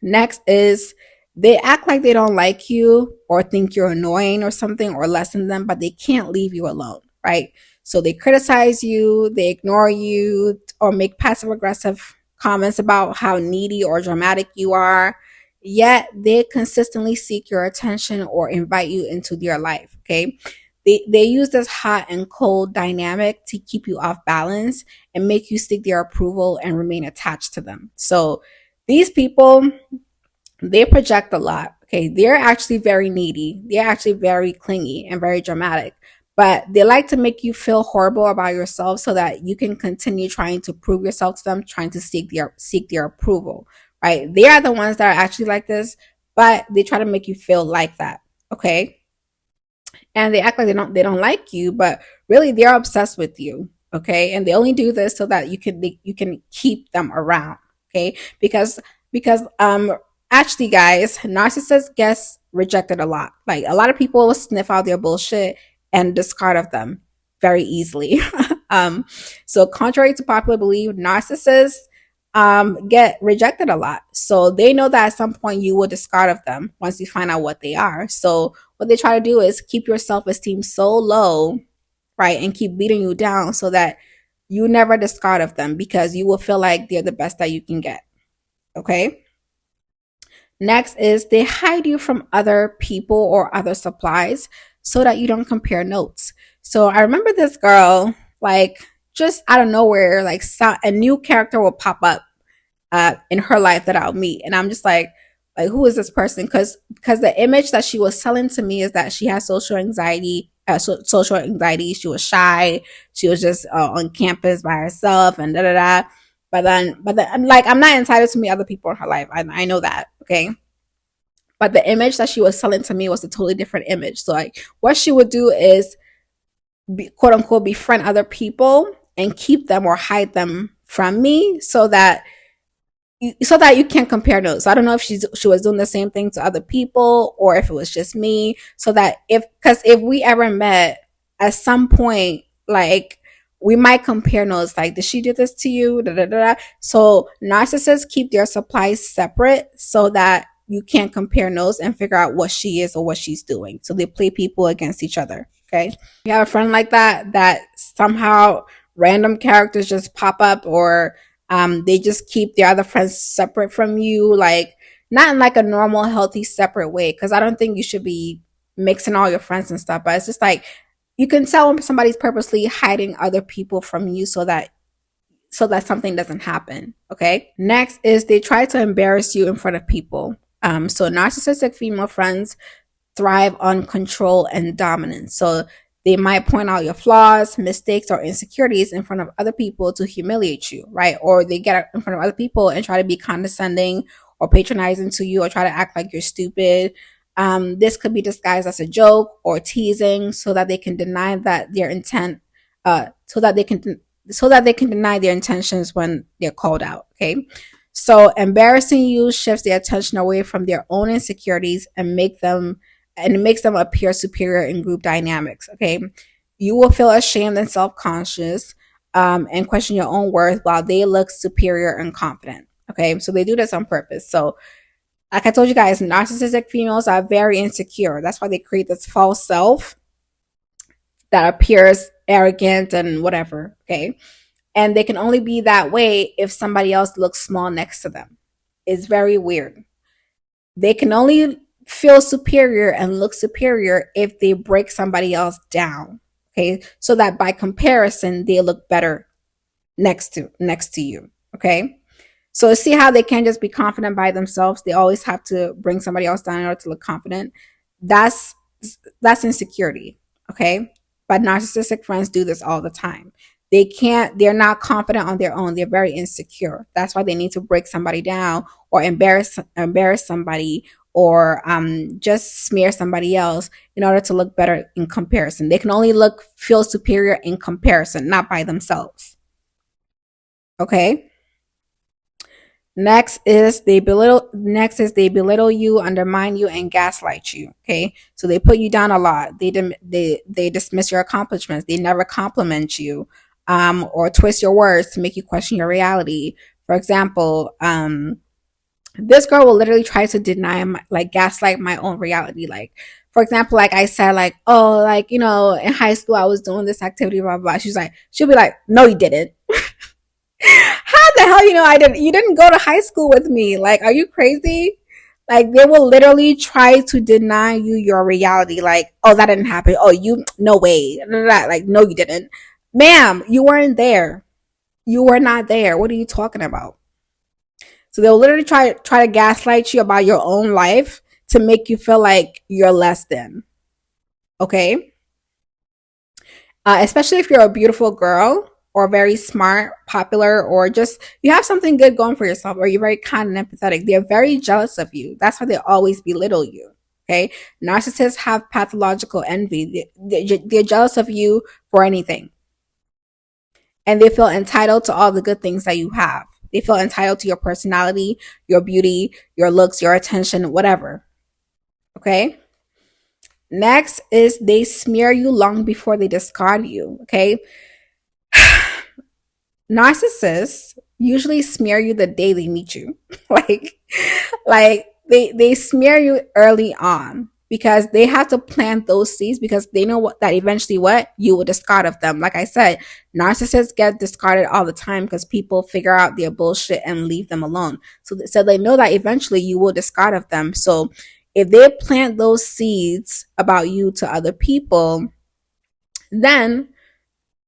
Next is they act like they don't like you or think you're annoying or something or less than them, but they can't leave you alone, right? So they criticize you, they ignore you, or make passive aggressive comments about how needy or dramatic you are. Yet they consistently seek your attention or invite you into their life, okay? They use this hot and cold dynamic to keep you off balance and make you seek their approval and remain attached to them. So these people, they project a lot. Okay. They're actually very needy. They're actually very clingy and very dramatic, but they like to make you feel horrible about yourself so that you can continue trying to prove yourself to them, trying to seek their approval, right? They are the ones that are actually like this, but they try to make you feel like that. Okay. And they act like they don't like you, but really they're obsessed with you. Okay. And they only do this so that you can keep them around. Okay. Because actually, guys, narcissists gets rejected a lot. Like, a lot of people will sniff out their bullshit and discard of them very easily. So contrary to popular belief, narcissists get rejected a lot. So they know that at some point you will discard of them once you find out what they are. So what they try to do is keep your self-esteem so low, right, and keep beating you down so that you never discard of them because you will feel like they're the best that you can get. Okay. Next is they hide you from other people or other supplies so that you don't compare notes. So I remember this girl, like, just out of nowhere, like, a new character will pop up in her life that I'll meet, and I'm just like, who is this person? Because the image that she was selling to me is that she has social anxiety. Social anxiety. She was shy. She was just on campus by herself and da da da. But then, like, I'm not entitled to meet other people in her life. I know that, okay? But the image that she was selling to me was a totally different image. So, like, what she would do is, quote unquote, befriend other people and keep them or hide them from me so that you can't compare notes. So I don't know if she was doing the same thing to other people or if it was just me. So that because if we ever met at some point, like, we might compare notes. Like, did she do this to you? Da, da, da, da. So narcissists keep their supplies separate so that you can't compare notes and figure out what she is or what she's doing. So they play people against each other. Okay. You have a friend like that somehow random characters just pop up, or they just keep the other friends separate from you, like, not in like a normal, healthy, separate way. Because I don't think you should be mixing all your friends and stuff. But it's just like, you can tell when somebody's purposely hiding other people from you so that something doesn't happen. Okay. Next is they try to embarrass you in front of people. So narcissistic female friends thrive on control and dominance. So They might point out your flaws, mistakes, or insecurities in front of other people to humiliate you, right? Or they get in front of other people and try to be condescending or patronizing to you or try to act like you're stupid. This could be disguised as a joke or teasing so that they can deny that their intent, so that they can deny their intentions when they're called out. Okay. So embarrassing you shifts their attention away from their own insecurities and it makes them appear superior in group dynamics. Okay. You will feel ashamed and self-conscious and question your own worth while they look superior and confident. Okay. So they do this on purpose. So like I told you guys, narcissistic females are very insecure. That's why they create this false self that appears arrogant and whatever. Okay. And they can only be that way if somebody else looks small next to them. It's very weird. They can only feel superior and look superior if they break somebody else down. Okay. So that by comparison, they look better next to you. Okay. So see how they can't just be confident by themselves. They always have to bring somebody else down in order to look confident. That's that's insecurity. Okay. But narcissistic friends do this all the time. They're not confident on their own. They're very insecure. That's why they need to break somebody down or embarrass somebody or just smear somebody else in order to look better in comparison. They can only feel superior in comparison, not by themselves. Okay. Next is they belittle you, undermine you, and gaslight you. Okay, so they put you down a lot. They dismiss your accomplishments. They never compliment you, or twist your words to make you question your reality. For example, this girl will literally try to deny gaslight my own reality. Like, for example, like I said, like, oh, like, in high school I was doing this activity, blah blah. She'll be like, no, you didn't. How the hell I didn't? You didn't go to high school with me. Like, are you crazy? Like, they will literally try to deny you your reality. Like, oh, that didn't happen. Oh, no way. Like, no, you didn't. Ma'am, you weren't there. You were not there. What are you talking about? So they'll literally try to gaslight you about your own life to make you feel like you're less than. Okay? Especially if you're a beautiful girl or very smart, popular, or just you have something good going for yourself, or you're very kind and empathetic. They're very jealous of you. That's why they always belittle you. Okay? Narcissists have pathological envy. They're jealous of you for anything. And they feel entitled to all the good things that you have. They feel entitled to your personality, your beauty, your looks, your attention, whatever. Okay? Next is they smear you long before they discard you. Okay? Narcissists usually smear you the day they meet you. like they smear you early on because they have to plant those seeds because they know that eventually you will discard of them. Like I said, narcissists get discarded all the time because people figure out their bullshit and leave them alone. So they know that eventually you will discard of them. So if they plant those seeds about you to other people, then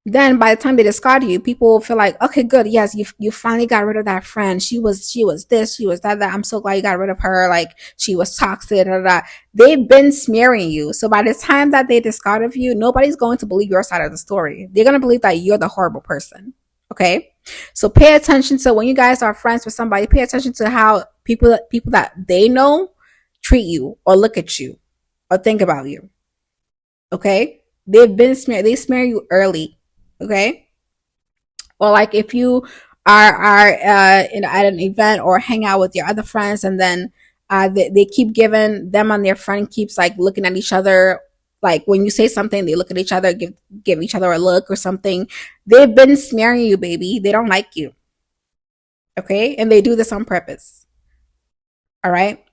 by the time they discard you, people will feel like, okay, good, yes, you finally got rid of that friend. She was this, she was that. I'm so glad you got rid of her. Like, she was toxic. They've been smearing you. So by the time that they discard of you, nobody's going to believe your side of the story. They're gonna believe that you're the horrible person. Okay, so pay attention to when you guys are friends with somebody. Pay attention to how people that they know treat you or look at you or think about you. Okay, they've been smeared. They smear you early. Okay, or like if you are at an event or hang out with your other friends, and then they keep giving them and their friend keeps like looking at each other. Like when you say something, they look at each other, give each other a look or something. They've been smearing you, baby. They don't like you. Okay, and they do this on purpose. All right.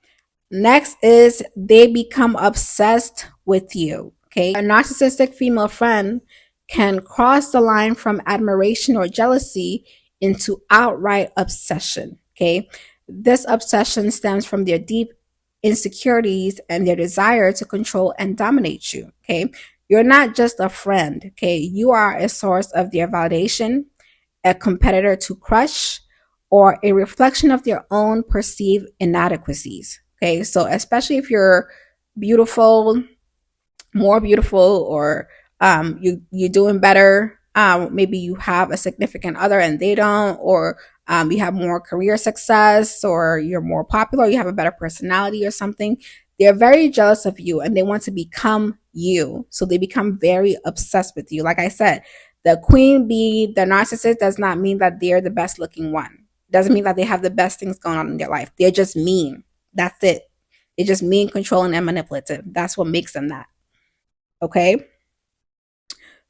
Next is they become obsessed with you. Okay, a narcissistic female friend can cross the line from admiration or jealousy into outright obsession. Okay. This obsession stems from their deep insecurities and their desire to control and dominate you. Okay. You're not just a friend. Okay. You are a source of their validation, a competitor to crush, or a reflection of their own perceived inadequacies. Okay. So, especially if you're beautiful, more beautiful, or you're doing better. Maybe you have a significant other and they don't, or you have more career success, or you're more popular, or you have a better personality or something. They're very jealous of you and they want to become you. So they become very obsessed with you. Like I said, the queen bee, the narcissist, does not mean that they're the best looking one. Doesn't mean that they have the best things going on in their life. They're just mean. That's it. They're just mean, controlling, and manipulative. That's what makes them that. Okay.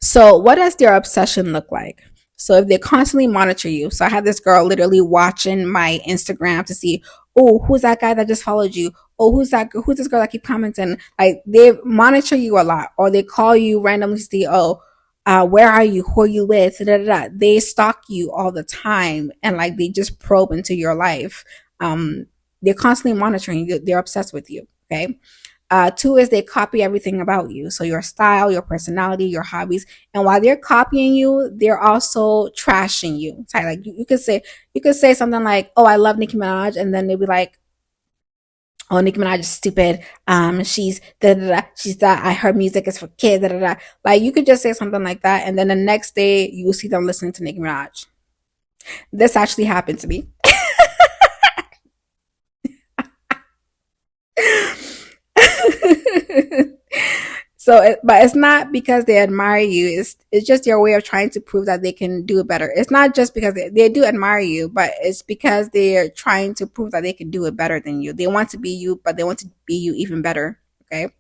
So, what does their obsession look like? So, if they constantly monitor you, so I have this girl literally watching my Instagram to see, oh, who's that guy that just followed you? Oh, who's that? Who's this girl that keep commenting? Like they monitor you a lot, or they call you randomly to see, oh, where are you? Who are you with? Da, da, da. They stalk you all the time, and like they just probe into your life. Um, they're constantly monitoring you. They're obsessed with you. Okay. Two is they copy everything about you. So your style, your personality, your hobbies. And while they're copying you, they're also trashing you. So like you could say something like, oh, I love Nicki Minaj. And then they'll be like, oh, Nicki Minaj is stupid. She's da da da. She's that. Her music is for kids. Da da da. Like you could just say something like that, and then the next day you will see them listening to Nicki Minaj. This actually happened to me. But it's not because they admire you. It's just your way of trying to prove that they can do it better. It's not just because they do admire you, but it's because they're trying to prove that they can do it better than you. They want to be you, but they want to be you even better. Okay.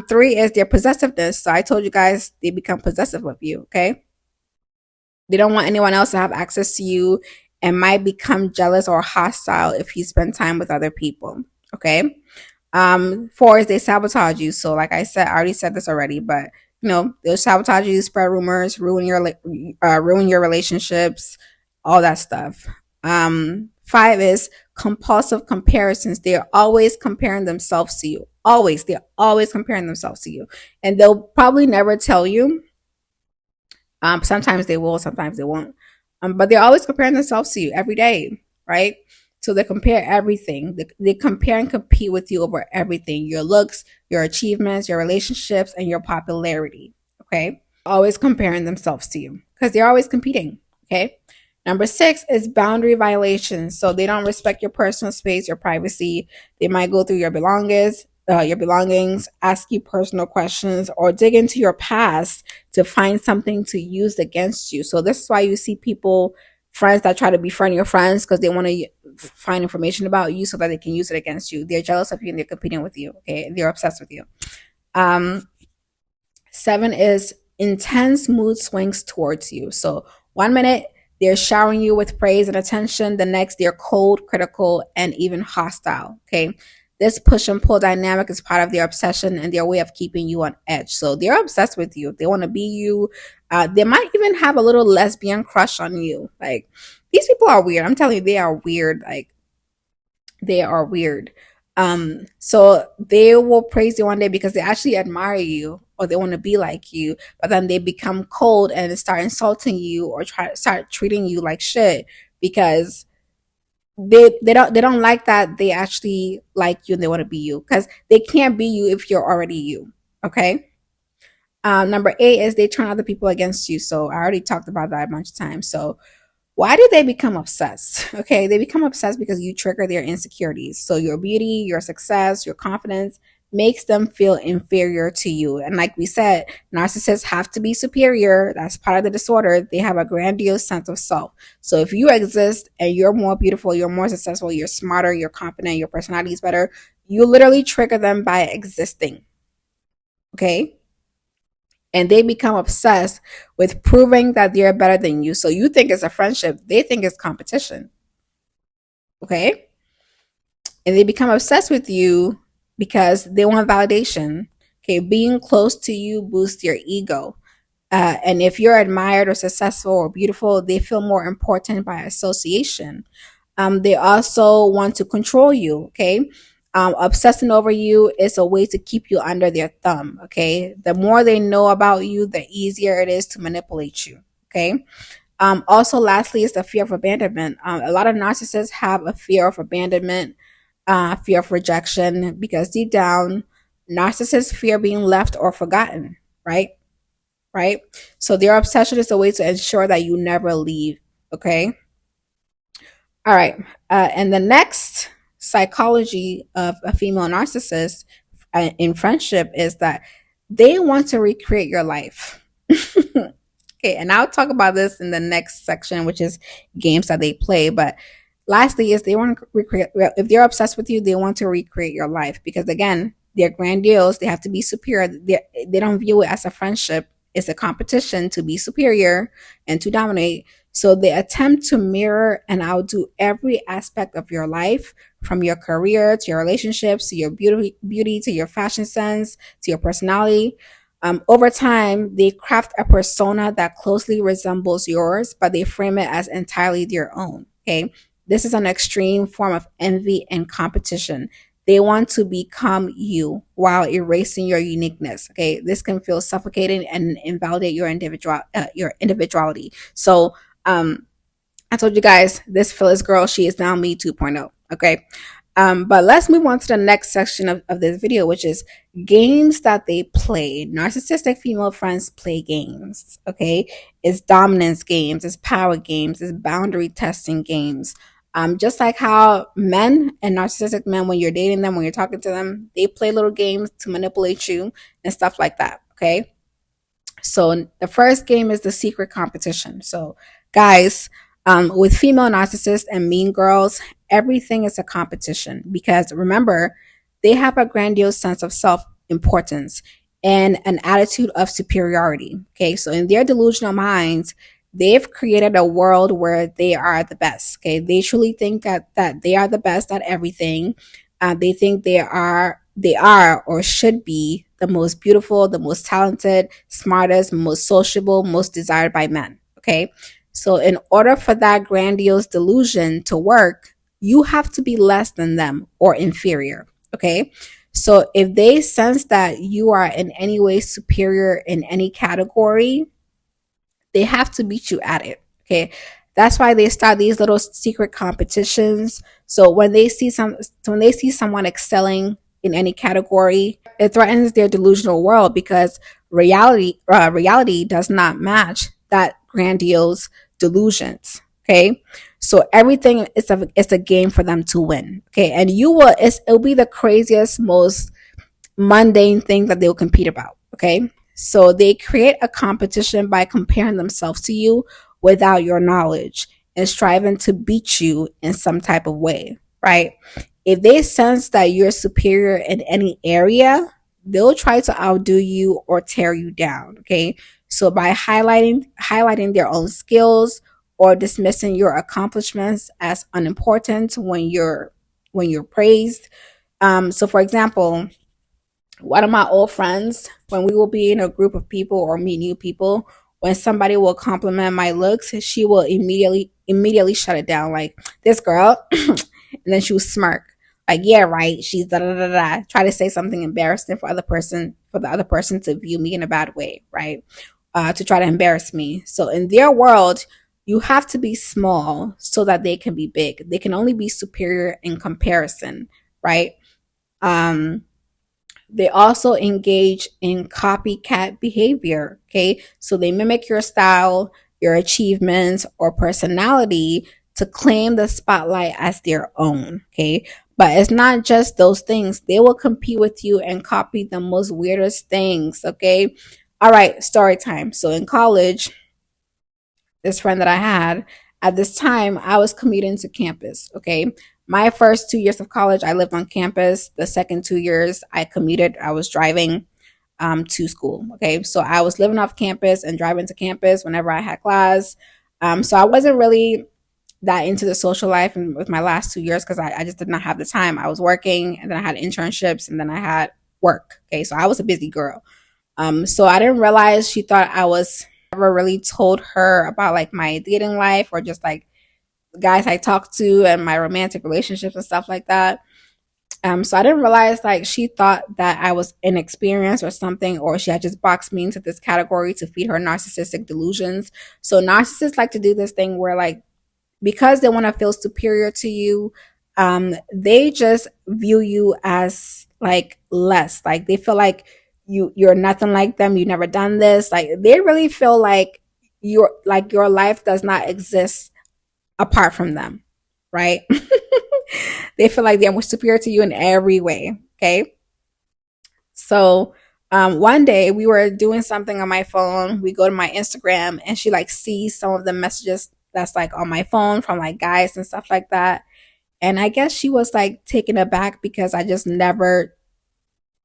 Three is their possessiveness. So I told you guys they become possessive of you. Okay. They don't want anyone else to have access to you and might become jealous or hostile if you spend time with other people. Okay. Four is they sabotage you. So, like I said, I already said this already, but they'll sabotage you, spread rumors, ruin your relationships, all that stuff. Five is compulsive comparisons. They're always comparing themselves to you. Always, they're always comparing themselves to you, and they'll probably never tell you. Sometimes they will, sometimes they won't. But they're always comparing themselves to you every day, right? So they compare everything. They compare and compete with you over everything: your looks, your achievements, your relationships, and your popularity. Okay. Always comparing themselves to you because they're always competing. Okay. Number six is boundary violations. So they don't respect your personal space, your privacy. They might go through your belongings, ask you personal questions, or dig into your past to find something to use against you. So this is why you see people, friends that try to befriend your friends because they want to find information about you so that they can use it against you. They're jealous of you and they're competing with you. Okay, they're obsessed with you. Um, Seven is intense mood swings towards you. So 1 minute they're showering you with praise and attention. The next they're cold, critical, and even hostile. Okay. This push and pull dynamic is part of their obsession and their way of keeping you on edge. So they're obsessed with you. They want to be you. They might even have a little lesbian crush on you. Like these people are weird. I'm telling you, they are weird. Like they are weird. So they will praise you one day because they actually admire you or they want to be like you, but then they become cold and start insulting you or start treating you like shit because they don't like that they actually like you and they want to be you because they can't be you if you're already you. Okay. Number eight is they turn other people against you. So I already talked about that a bunch of times. So why did they become obsessed? Okay, they become obsessed because you trigger their insecurities. So your beauty, your success, your confidence makes them feel inferior to you. And like we said, narcissists have to be superior. That's part of the disorder. They have a grandiose sense of self. So if you exist and you're more beautiful, you're more successful, you're smarter, you're confident, your personality is better, you literally trigger them by existing. Okay? And they become obsessed with proving that they're better than you. So you think it's a friendship, they think it's competition. Okay? And they become obsessed with you because they want validation. Okay, being close to you boosts your ego. And if you're admired or successful or beautiful, they feel more important by association. They also want to control you. Okay. Obsessing over you is a way to keep you under their thumb. Okay. The more they know about you, the easier it is to manipulate you. Okay. Also, lastly, is the fear of abandonment. A lot of narcissists have a fear of abandonment, fear of rejection, because deep down, narcissists fear being left or forgotten, right? right? So their obsession is a way to ensure that you never leave. Okay. All right. And the next psychology of a female narcissist in friendship is that they want to recreate your life. Okay, and I'll talk about this in the next section, which is games that they play. But lastly, is they want to recreate. Well, if they're obsessed with you, they want to recreate your life because again, they're grandiose. They have to be superior. They don't view it as a friendship. It's a competition to be superior and to dominate. So they attempt to mirror and outdo every aspect of your life, from your career to your relationships to your beauty to your fashion sense to your personality. Over time, they craft a persona that closely resembles yours, but they frame it as entirely their own. Okay. This is an extreme form of envy and competition. They want to become you while erasing your uniqueness. Okay. This can feel suffocating and invalidate your individuality. So, I told you guys this Phyllis girl, she is now me 2.0. Okay. But let's move on to the next section of this video, which is games that they play. Narcissistic female friends play games. Okay. It's dominance games, it's power games, it's boundary testing games. Just like how men and narcissistic men, when you're dating them, when you're talking to them, they play little games to manipulate you and stuff like that. Okay. So the first game is the secret competition. So, guys, with female narcissists and mean girls, everything is a competition because remember, they have a grandiose sense of self importance and an attitude of superiority. Okay, so in their delusional minds, they've created a world where they are the best. Okay, they truly think that they are the best at everything. They think they are or should be the most beautiful, the most talented, smartest, most sociable, most desired by men. Okay. So in order for that grandiose delusion to work, you have to be less than them or inferior. Okay. So if they sense that you are in any way superior in any category, they have to beat you at it. Okay. That's why they start these little secret competitions. So when they see someone excelling in any category, it threatens their delusional world because reality does not match that grandiose delusions. Okay. So everything is a game for them to win. Okay. And it'll be the craziest, most mundane thing that they'll compete about. Okay. So they create a competition by comparing themselves to you without your knowledge and striving to beat you in some type of way, right? If they sense that you're superior in any area, they'll try to outdo you or tear you down. Okay. So by highlighting their own skills or dismissing your accomplishments as unimportant when you're praised. So for example, one of my old friends, when we will be in a group of people or meet new people, when somebody will compliment my looks, she will immediately shut it down, like this girl, and then she will smirk, like yeah, right, she's da da da da. Try to say something embarrassing for the other person to view me in a bad way, right? To try to embarrass me. So in their world, you have to be small so that they can be big. They can only be superior in comparison, right? Um, they also engage in copycat behavior. Okay. So they mimic your style, your achievements, or personality to claim the spotlight as their own. Okay. But it's not just those things. They will compete with you and copy the most weirdest things. Okay. All right. Story time. So in college, this friend that I had at this time, I was commuting to campus. Okay. My first 2 years of college, I lived on campus. The second 2 years, I commuted. I was driving to school. Okay. So I was living off campus and driving to campus whenever I had class. So I wasn't really that into the social life and with my last 2 years because I just did not have the time. I was working and then I had internships and then I had work. Okay. So I was a busy girl. So I didn't realize she thought I was never really told her about like my dating life or just like guys I talked to and my romantic relationships and stuff like that. So I didn't realize like she thought that I was inexperienced or something, or she had just boxed me into this category to feed her narcissistic delusions. So narcissists like to do this thing where like because they want to feel superior to you, they just view you as like less. Like they feel like you're nothing like them. You've never done this. Like they really feel like your life does not exist apart from them, right? They feel like they're more superior to you in every way. Okay. So one day we were doing something on my phone. We go to my Instagram and she like sees some of the messages that's like on my phone from like guys and stuff like that. And I guess she was like taken aback because I just never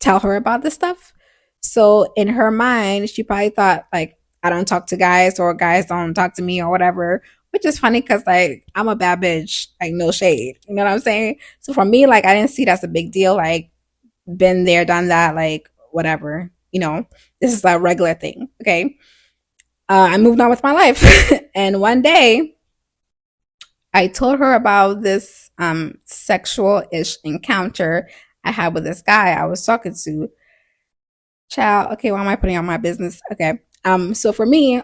tell her about this stuff. So in her mind, she probably thought like I don't talk to guys or guys don't talk to me or whatever, which is funny because like I'm a bad bitch, like no shade. You know what I'm saying? So for me, like I didn't see that's a big deal. Like been there, done that, like whatever. This is a regular thing. Okay. I moved on with my life. And one day I told her about this sexual ish encounter I had with this guy I was talking to. Child, okay, why am I putting on my business? Okay. So for me,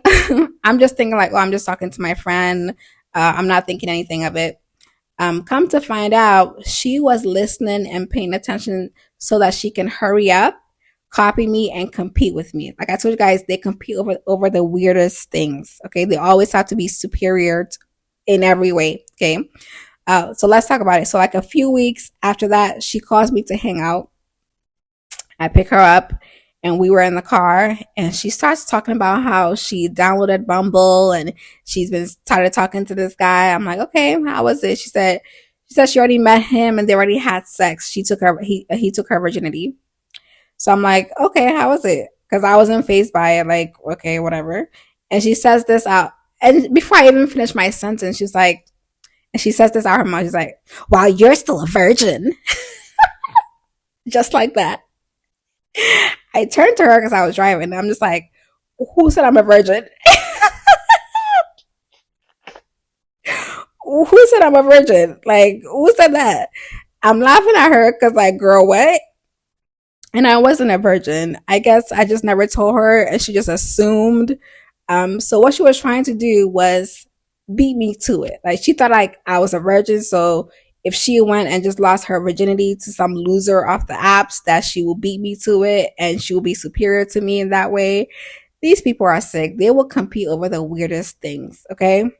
I'm just thinking like, oh, I'm just talking to my friend. I'm not thinking anything of it. Come to find out, she was listening and paying attention so that she can hurry up, copy me, and compete with me. Like I told you guys, they compete over the weirdest things. Okay, they always have to be superior in every way. Okay, so let's talk about it. So like a few weeks after that, she calls me to hang out. I pick her up and we were in the car and she starts talking about how she downloaded Bumble and she's been started talking to this guy. I'm like, okay, how was it? She said she already met him and they already had sex. He took her virginity. So I'm like, okay, how was it? Because I wasn't fazed by it, like, okay, whatever. And she says this out. And before I even finish my sentence, she says this out her mouth. She's like, wow, you're still a virgin. Just like that. I turned to her because I was driving. And I'm just like, who said I'm a virgin? Who said I'm a virgin? Like, who said that? I'm laughing at her because, like, girl, what? And I wasn't a virgin. I guess I just never told her and she just assumed. So what she was trying to do was beat me to it. Like she thought like I was a virgin. So if she went and just lost her virginity to some loser off the apps, that she will beat me to it and she will be superior to me in that way. These people are sick. They will compete over the weirdest things. Okay.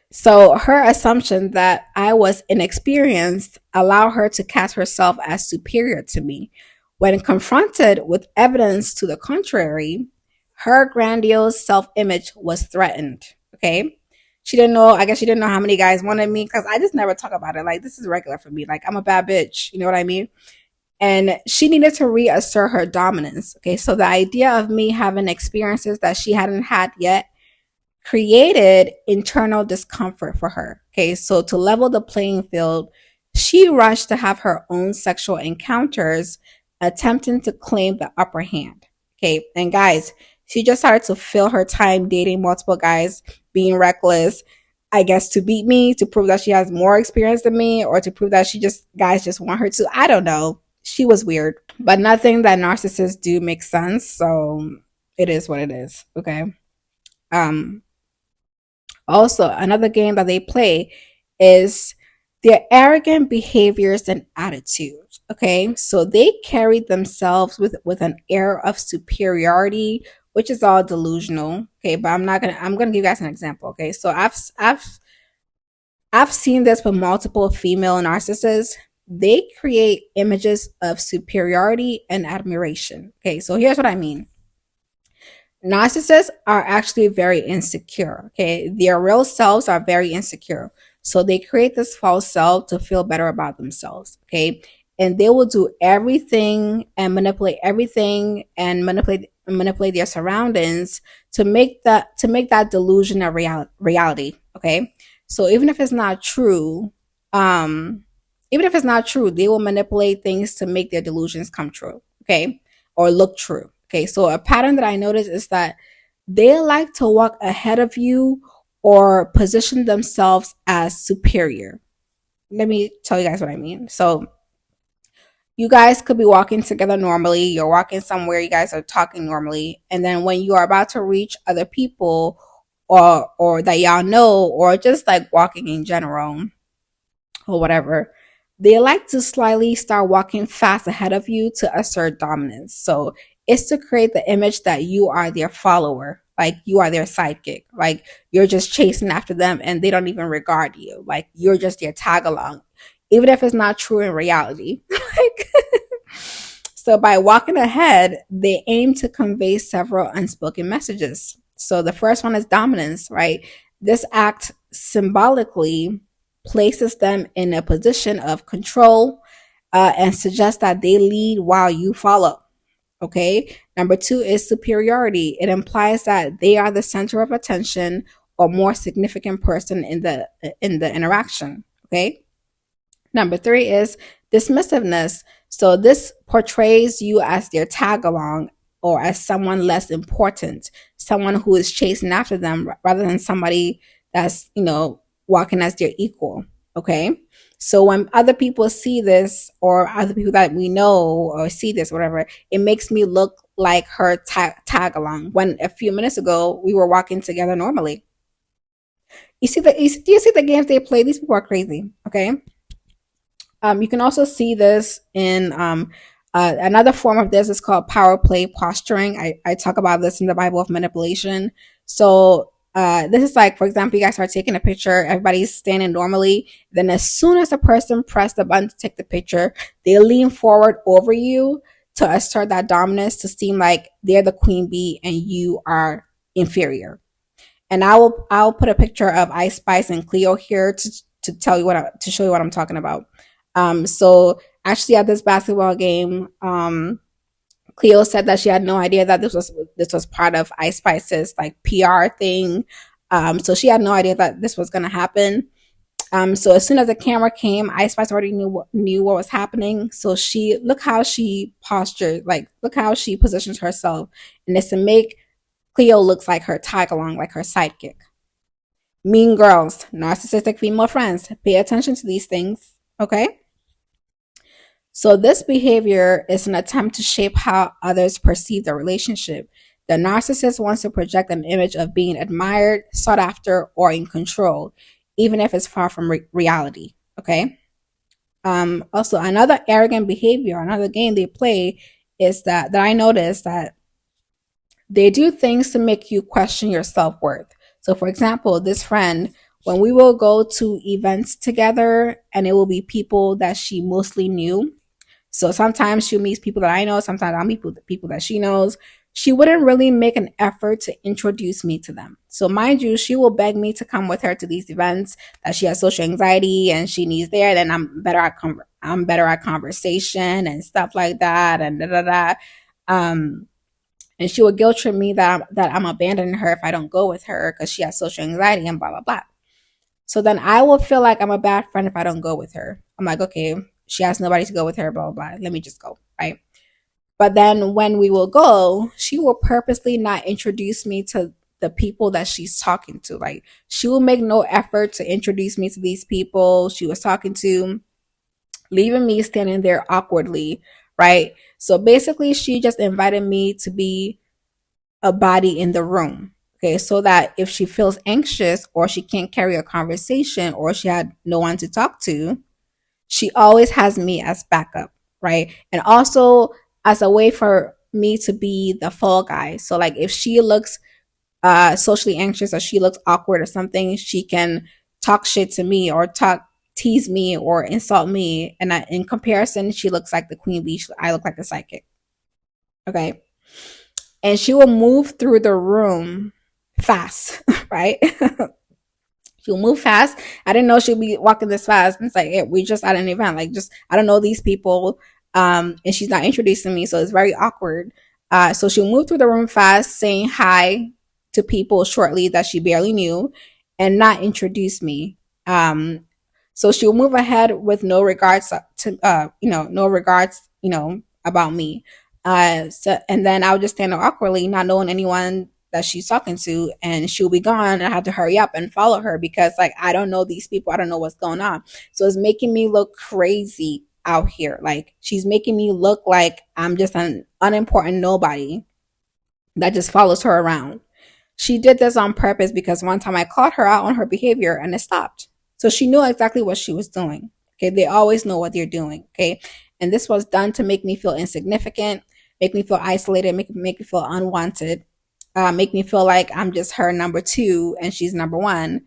So her assumption that I was inexperienced allowed her to cast herself as superior to me. When confronted with evidence to the contrary, her grandiose self-image was threatened. Okay. I guess she didn't know how many guys wanted me because I just never talk about it. Like, this is regular for me. Like, I'm a bad bitch. You know what I mean? And she needed to reassert her dominance. Okay. So the idea of me having experiences that she hadn't had yet created internal discomfort for her. Okay, so to level the playing field, she rushed to have her own sexual encounters, attempting to claim the upper hand. Okay, and guys, she just started to fill her time dating multiple guys, being reckless, I guess to beat me, to prove that she has more experience than me, or to prove that guys just want her to. I don't know. She was weird, but nothing that narcissists do makes sense. So it is what it is. Okay. Um, Also, another game that they play is their arrogant behaviors and attitudes. Okay, so they carry themselves with an air of superiority, which is all delusional. Okay, but I'm gonna give you guys an example. Okay, so I've seen this with multiple female narcissists. They create images of superiority and admiration. Okay, so here's what I mean. Narcissists are actually very insecure. Okay, their real selves are very insecure, so they create this false self to feel better about themselves. Okay, and they will do everything and manipulate their surroundings to make that delusion a reality. Okay, so even if it's not true, they will manipulate things to make their delusions come true. Okay, or look true. Okay, so a pattern that I noticed is that they like to walk ahead of you or position themselves as superior. Let me tell you guys what I mean. So, you guys could be walking together normally, you're walking somewhere, you guys are talking normally, and then when you are about to reach other people or that y'all know, or just like walking in general or whatever, They like to slightly start walking fast ahead of you to assert dominance. So it's to create the image that you are their follower, like you are their sidekick, like you're just chasing after them and they don't even regard you, like you're just their tag along, even if it's not true in reality. Like, so by walking ahead, they aim to convey several unspoken messages. So the first one is dominance, right? This act symbolically places them in a position of control and suggests that they lead while you follow. Okay. Number two is superiority. It implies that they are the center of attention or more significant person in the interaction. Okay. Number three is dismissiveness. So this portrays you as their tag along or as someone less important, someone who is chasing after them rather than somebody that's, walking as their equal. Okay. So when other people see this, or other people that we know or see this, whatever, it makes me look like her tag along when a few minutes ago we were walking together normally. Do you see the games they play? These people are crazy. Okay. You can also see this in another form of this is called power play posturing. I talk about this in the Bible of manipulation. So this is like, for example, you guys are taking a picture, everybody's standing normally. Then as soon as a person pressed the button to take the picture, they lean forward over you to assert that dominance, to seem like they're the queen bee and you are inferior. And I'll put a picture of Ice Spice and Cleo here to tell you to show you what I'm talking about. So actually at this basketball game, Cleo said that she had no idea that this was part of Ice Spice's like PR thing. So she had no idea that this was gonna happen. So as soon as the camera came, Ice Spice already knew what was happening. So look how she postured, like look how she positions herself, and it's to make Cleo looks like her tag along, like her sidekick. Mean girls, narcissistic female friends, pay attention to these things, okay? So this behavior is an attempt to shape how others perceive the relationship. The narcissist wants to project an image of being admired, sought after, or in control, even if it's far from reality, okay? Also, another arrogant behavior, another game they play is that I noticed that they do things to make you question your self-worth. So for example, this friend, when we will go to events together and it will be people that she mostly knew. So sometimes she'll meet people that I know, sometimes I'll meet people that she knows. She wouldn't really make an effort to introduce me to them. So mind you, she will beg me to come with her to these events that she has social anxiety and she needs there. Then I'm better at conversation and stuff like that, and da da da. And she will guilt trip me that I'm abandoning her if I don't go with her because she has social anxiety and blah blah blah. So then I will feel like I'm a bad friend if I don't go with her. I'm like, okay, she has nobody to go with her, blah blah blah. Let me just go, right? But then when we will go, she will purposely not introduce me to the people that she's talking to. Like she will make no effort to introduce me to these people she was talking to, leaving me standing there awkwardly, right? So basically, she just invited me to be a body in the room. Okay, so that if she feels anxious or she can't carry a conversation or she had no one to talk to, she always has me as backup, right? And also as a way for me to be the fall guy. So like if she looks socially anxious or she looks awkward or something, she can talk shit to me or tease me or insult me. And in comparison, she looks like the queen bee. I look like the sidekick. Okay. And she will move through the room fast, right? She'll move fast. I didn't know she'd be walking this fast. It's like, hey, we just at an event. Like, just, I don't know these people. And she's not introducing me. So it's very awkward. So she'll move through the room fast, saying hi to people shortly that she barely knew and not introduce me. So she'll move ahead with no regards to, no regards, about me. And then I'll just stand there awkwardly, not knowing anyone that she's talking to, and she'll be gone. And I have to hurry up and follow her because like, I don't know these people. I don't know what's going on. So it's making me look crazy out here. Like she's making me look like I'm just an unimportant nobody that just follows her around. She did this on purpose because one time I caught her out on her behavior and it stopped. So she knew exactly what she was doing. Okay, they always know what they're doing. Okay, and this was done to make me feel insignificant, make me feel isolated, make me feel unwanted, make me feel like I'm just her number two and she's number one.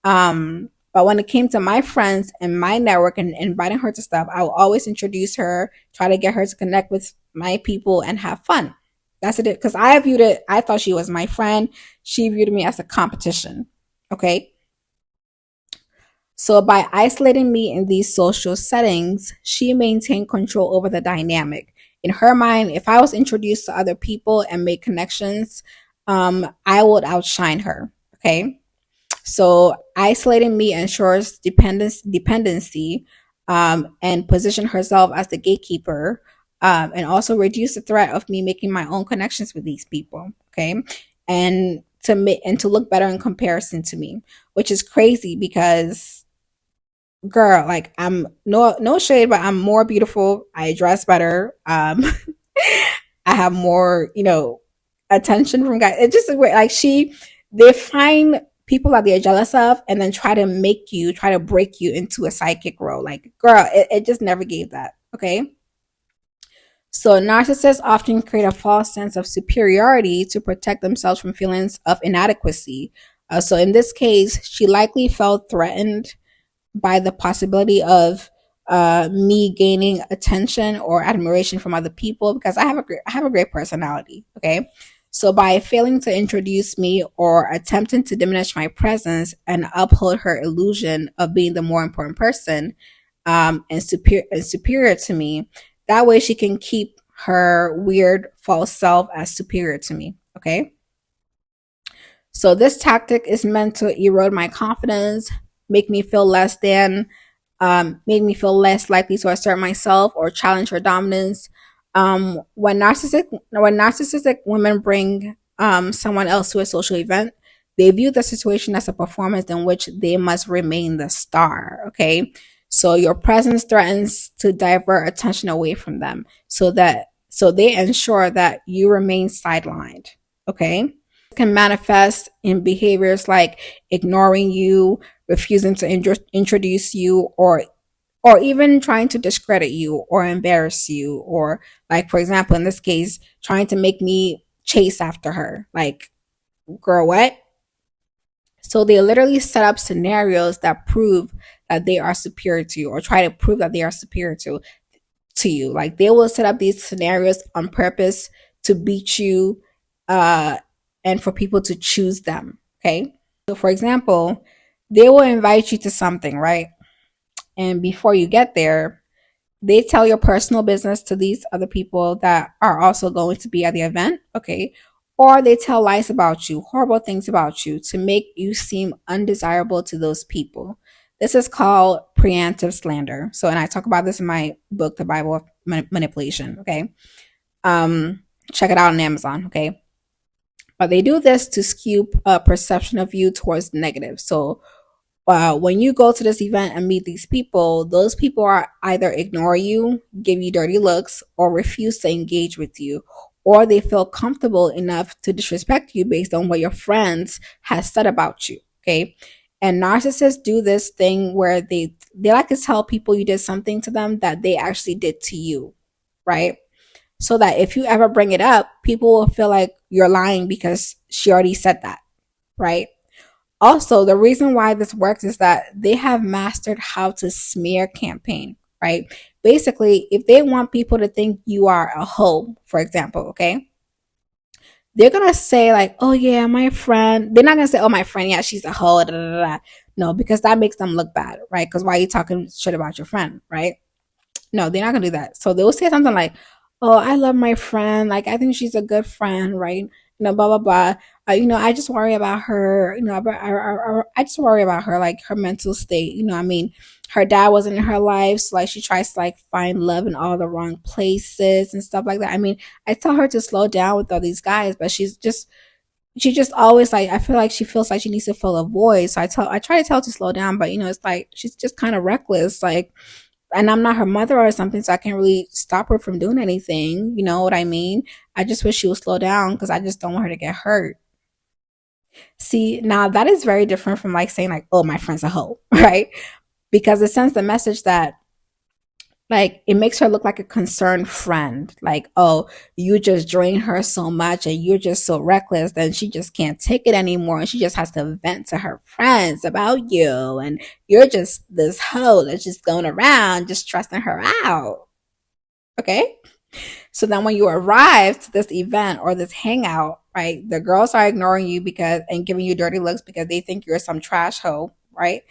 But when it came to my friends and my network and inviting her to stuff, I will always introduce her, try to get her to connect with my people and have fun. That's it. Because I viewed it, I thought she was my friend. She viewed me as a competition. Okay. So by isolating me in these social settings, she maintained control over the dynamic. In her mind, if I was introduced to other people and made connections, I would outshine her. Okay. So isolating me ensures dependency, and position herself as the gatekeeper, and also reduce the threat of me making my own connections with these people. Okay, and to look better in comparison to me, which is crazy because girl, like I'm no shade, but I'm more beautiful. I dress better. I have more, attention from guys. It's just like they find people that they're jealous of and then try to break you into a sidekick role. Like, girl, it just never gave that. Okay. So narcissists often create a false sense of superiority to protect themselves from feelings of inadequacy. So in this case, she likely felt threatened by the possibility of me gaining attention or admiration from other people because I have a great personality. Okay, so by failing to introduce me or attempting to diminish my presence and uphold her illusion of being the more important person, and superior to me, that way she can keep her weird false self as superior to me. Okay. So this tactic is meant to erode my confidence, make me feel less than, make me feel less likely to assert myself or challenge her dominance. When narcissistic women bring someone else to a social event, they view the situation as a performance in which they must remain the star. Okay, so your presence threatens to divert attention away from them, so they ensure that you remain sidelined. Okay, can manifest in behaviors like ignoring you, refusing to introduce you, or even trying to discredit you or embarrass you, or like for example in this case, trying to make me chase after her. Like, girl, what? So they literally set up scenarios that prove that they are superior to you or try to prove that they are superior to you. Like they will set up these scenarios on purpose to beat you, uh and for people to choose them. Okay. So for example, they will invite you to something, right? And before you get there, they tell your personal business to these other people that are also going to be at the event. Okay. Or they tell lies about you, horrible things about you to make you seem undesirable to those people. This is called preemptive slander. So, and I talk about this in my book, The Bible of Manipulation. Okay. Check it out on Amazon. Okay. But they do this to skew a perception of you towards negative. So when you go to this event and meet these people, those people are either ignore you, give you dirty looks, or refuse to engage with you, or they feel comfortable enough to disrespect you based on what your friends has said about you. Okay. And narcissists do this thing where they like to tell people you did something to them that they actually did to you, right? So that if you ever bring it up, people will feel like you're lying because she already said that, right? Also, the reason why this works is that they have mastered how to smear campaign, right? Basically, if they want people to think you are a hoe, for example, okay, they're gonna say like, "Oh yeah, my friend." They're not gonna say, "Oh, my friend, yeah, she's a hoe." Da, da, da, da. No, because that makes them look bad, right? Because why are you talking shit about your friend, right? No, they're not gonna do that. So they'll say something like, "Oh, I love my friend. Like, I think she's a good friend, right? Blah blah blah. I just worry about her. I just worry about her, like her mental state. I mean, her dad wasn't in her life, so like she tries to like find love in all the wrong places and stuff like that. I mean, I tell her to slow down with all these guys, but she just always like I feel like she feels like she needs to fill a void. So I try to tell her to slow down, but it's like she's just kind of reckless, like." And I'm not her mother or something, so I can't really stop her from doing anything. You know what I mean? I just wish she would slow down because I just don't want her to get hurt. See, now that is very different from like saying like, "Oh, my friend's a hoe," right? because it sends the message that, like, it makes her look like a concerned friend. Like, oh, you just drain her so much and you're just so reckless, then she just can't take it anymore. And she just has to vent to her friends about you. And you're just this hoe that's just going around just stressing her out. Okay. So then when you arrive to this event or this hangout, right, the girls are ignoring you because and giving you dirty looks because they think you're some trash hoe, right?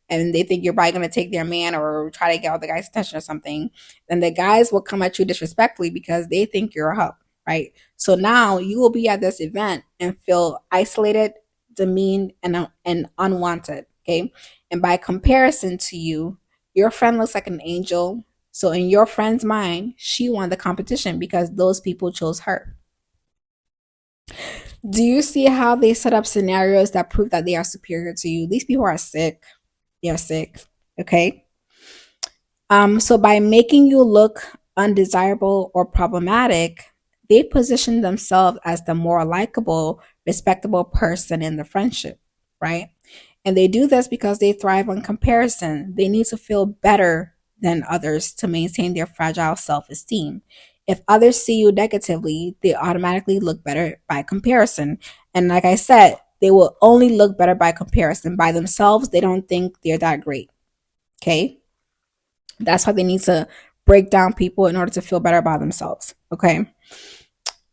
And they think you're probably going to take their man or try to get all the guy's attention or something. Then the guys will come at you disrespectfully because they think you're a hoe, right? So now you will be at this event and feel isolated, demeaned, and unwanted, okay? And by comparison to you, your friend looks like an angel, so in your friend's mind, she won the competition because those people chose her. Do you see how they set up scenarios that prove that they are superior to you? These people are sick. They are sick. Okay. So by making you look undesirable or problematic, they position themselves as the more likable, respectable person in the friendship, right? And they do this because they thrive on comparison. They need to feel better than others to maintain their fragile self esteem. If others see you negatively, they automatically look better by comparison. And like I said, they will only look better by comparison. By themselves, they don't think they're that great. Okay. That's why they need to break down people in order to feel better about themselves. Okay.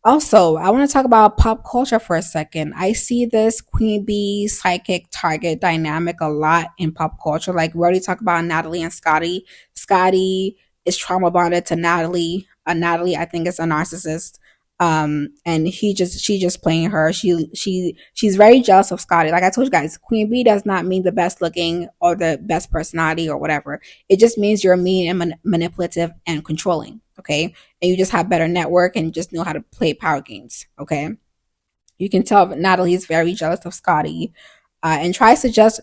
Also, I want to talk about pop culture for a second. I see this queen bee psychic target dynamic a lot in pop culture. Like we already talked about Natalie and Scotty. Scotty is trauma bonded to Natalie. Natalie, I think, is a narcissist. And she's just playing her. She's very jealous of Scotty. Like I told you guys, Queen Bee does not mean the best looking or the best personality or whatever. It just means you're mean and manipulative and controlling. Okay, and you just have better network and just know how to play power games. Okay, you can tell Natalie is very jealous of Scotty, and tries to just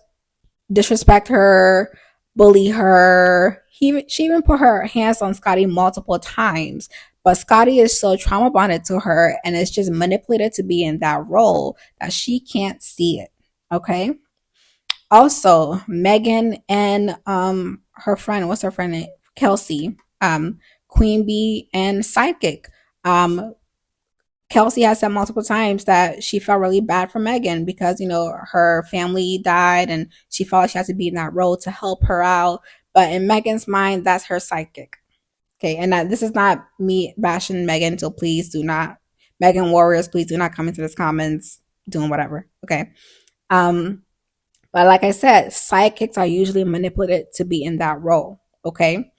disrespect her, bully her. She even put her hands on Scotty multiple times. But Scotty is so trauma bonded to her and is just manipulated to be in that role that she can't see it. Okay. Also, Megan and her friend, what's her friend name? Kelsey, Queen Bee and Sidekick. Um, Kelsey has said multiple times that she felt really bad for Megan because, her family died and she felt like she had to be in that role to help her out. But in Megan's mind, that's her sidekick. Okay, and this is not me bashing Megan, so please do not, Megan Warriors, please do not come into this comments doing whatever. Okay. But like I said, sidekicks are usually manipulated to be in that role. Okay.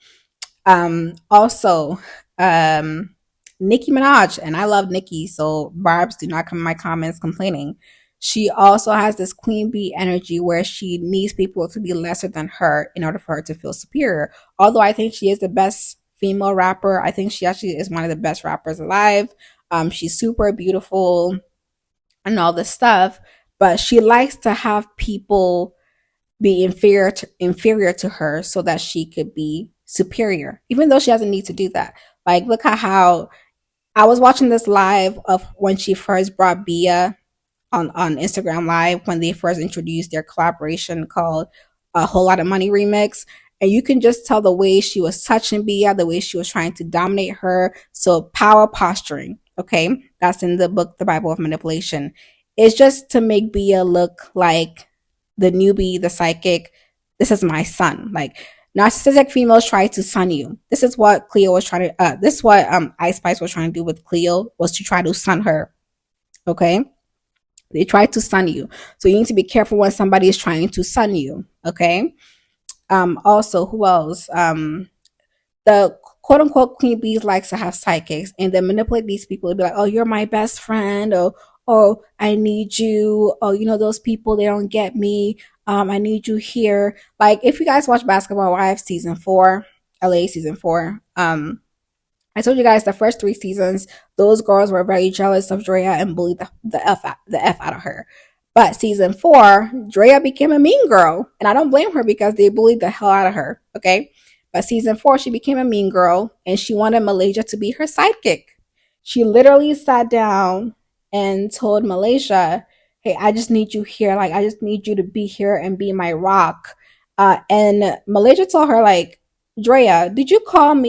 Also, Nicki Minaj, and I love Nicki, so Barbs, do not come in my comments complaining. She also has this queen bee energy where she needs people to be lesser than her in order for her to feel superior. Although I think she is the best female rapper, I think she actually is one of the best rappers alive. She's super beautiful and all this stuff, but she likes to have people be inferior to her so that she could be superior, even though she doesn't need to do that. Like, look at how I was watching this live of when she first brought Bia on Instagram Live when they first introduced their collaboration called A Whole Lot of Money Remix. And you can just tell the way she was touching Bia, the way she was trying to dominate her. So power posturing, okay? That's in the book, The Bible of Manipulation. It's just to make Bia look like the newbie, the psychic. This is my son. Like, narcissistic females try to sun you. This is what Cleo was trying to, this is what Ice Spice was trying to do with Cleo, was to try to sun her, okay? They try to sun you. So you need to be careful when somebody is trying to sun you, okay? Also, who else? The quote unquote queen bees likes to have psychics and then manipulate these people to be like, oh, you're my best friend, or oh, I need you, oh, those people, they don't get me. I need you here. Like, if you guys watch Basketball Wives season 4, LA season 4, I told you guys the first 3 seasons, those girls were very jealous of Drea and bullied the F out of her. But season 4, Drea became a mean girl. And I don't blame her because they bullied the hell out of her. Okay. But season 4, she became a mean girl and she wanted Malaysia to be her sidekick. She literally sat down and told Malaysia, hey, I just need you here. Like, I just need you to be here and be my rock. And Malaysia told her like, Drea, did you call me?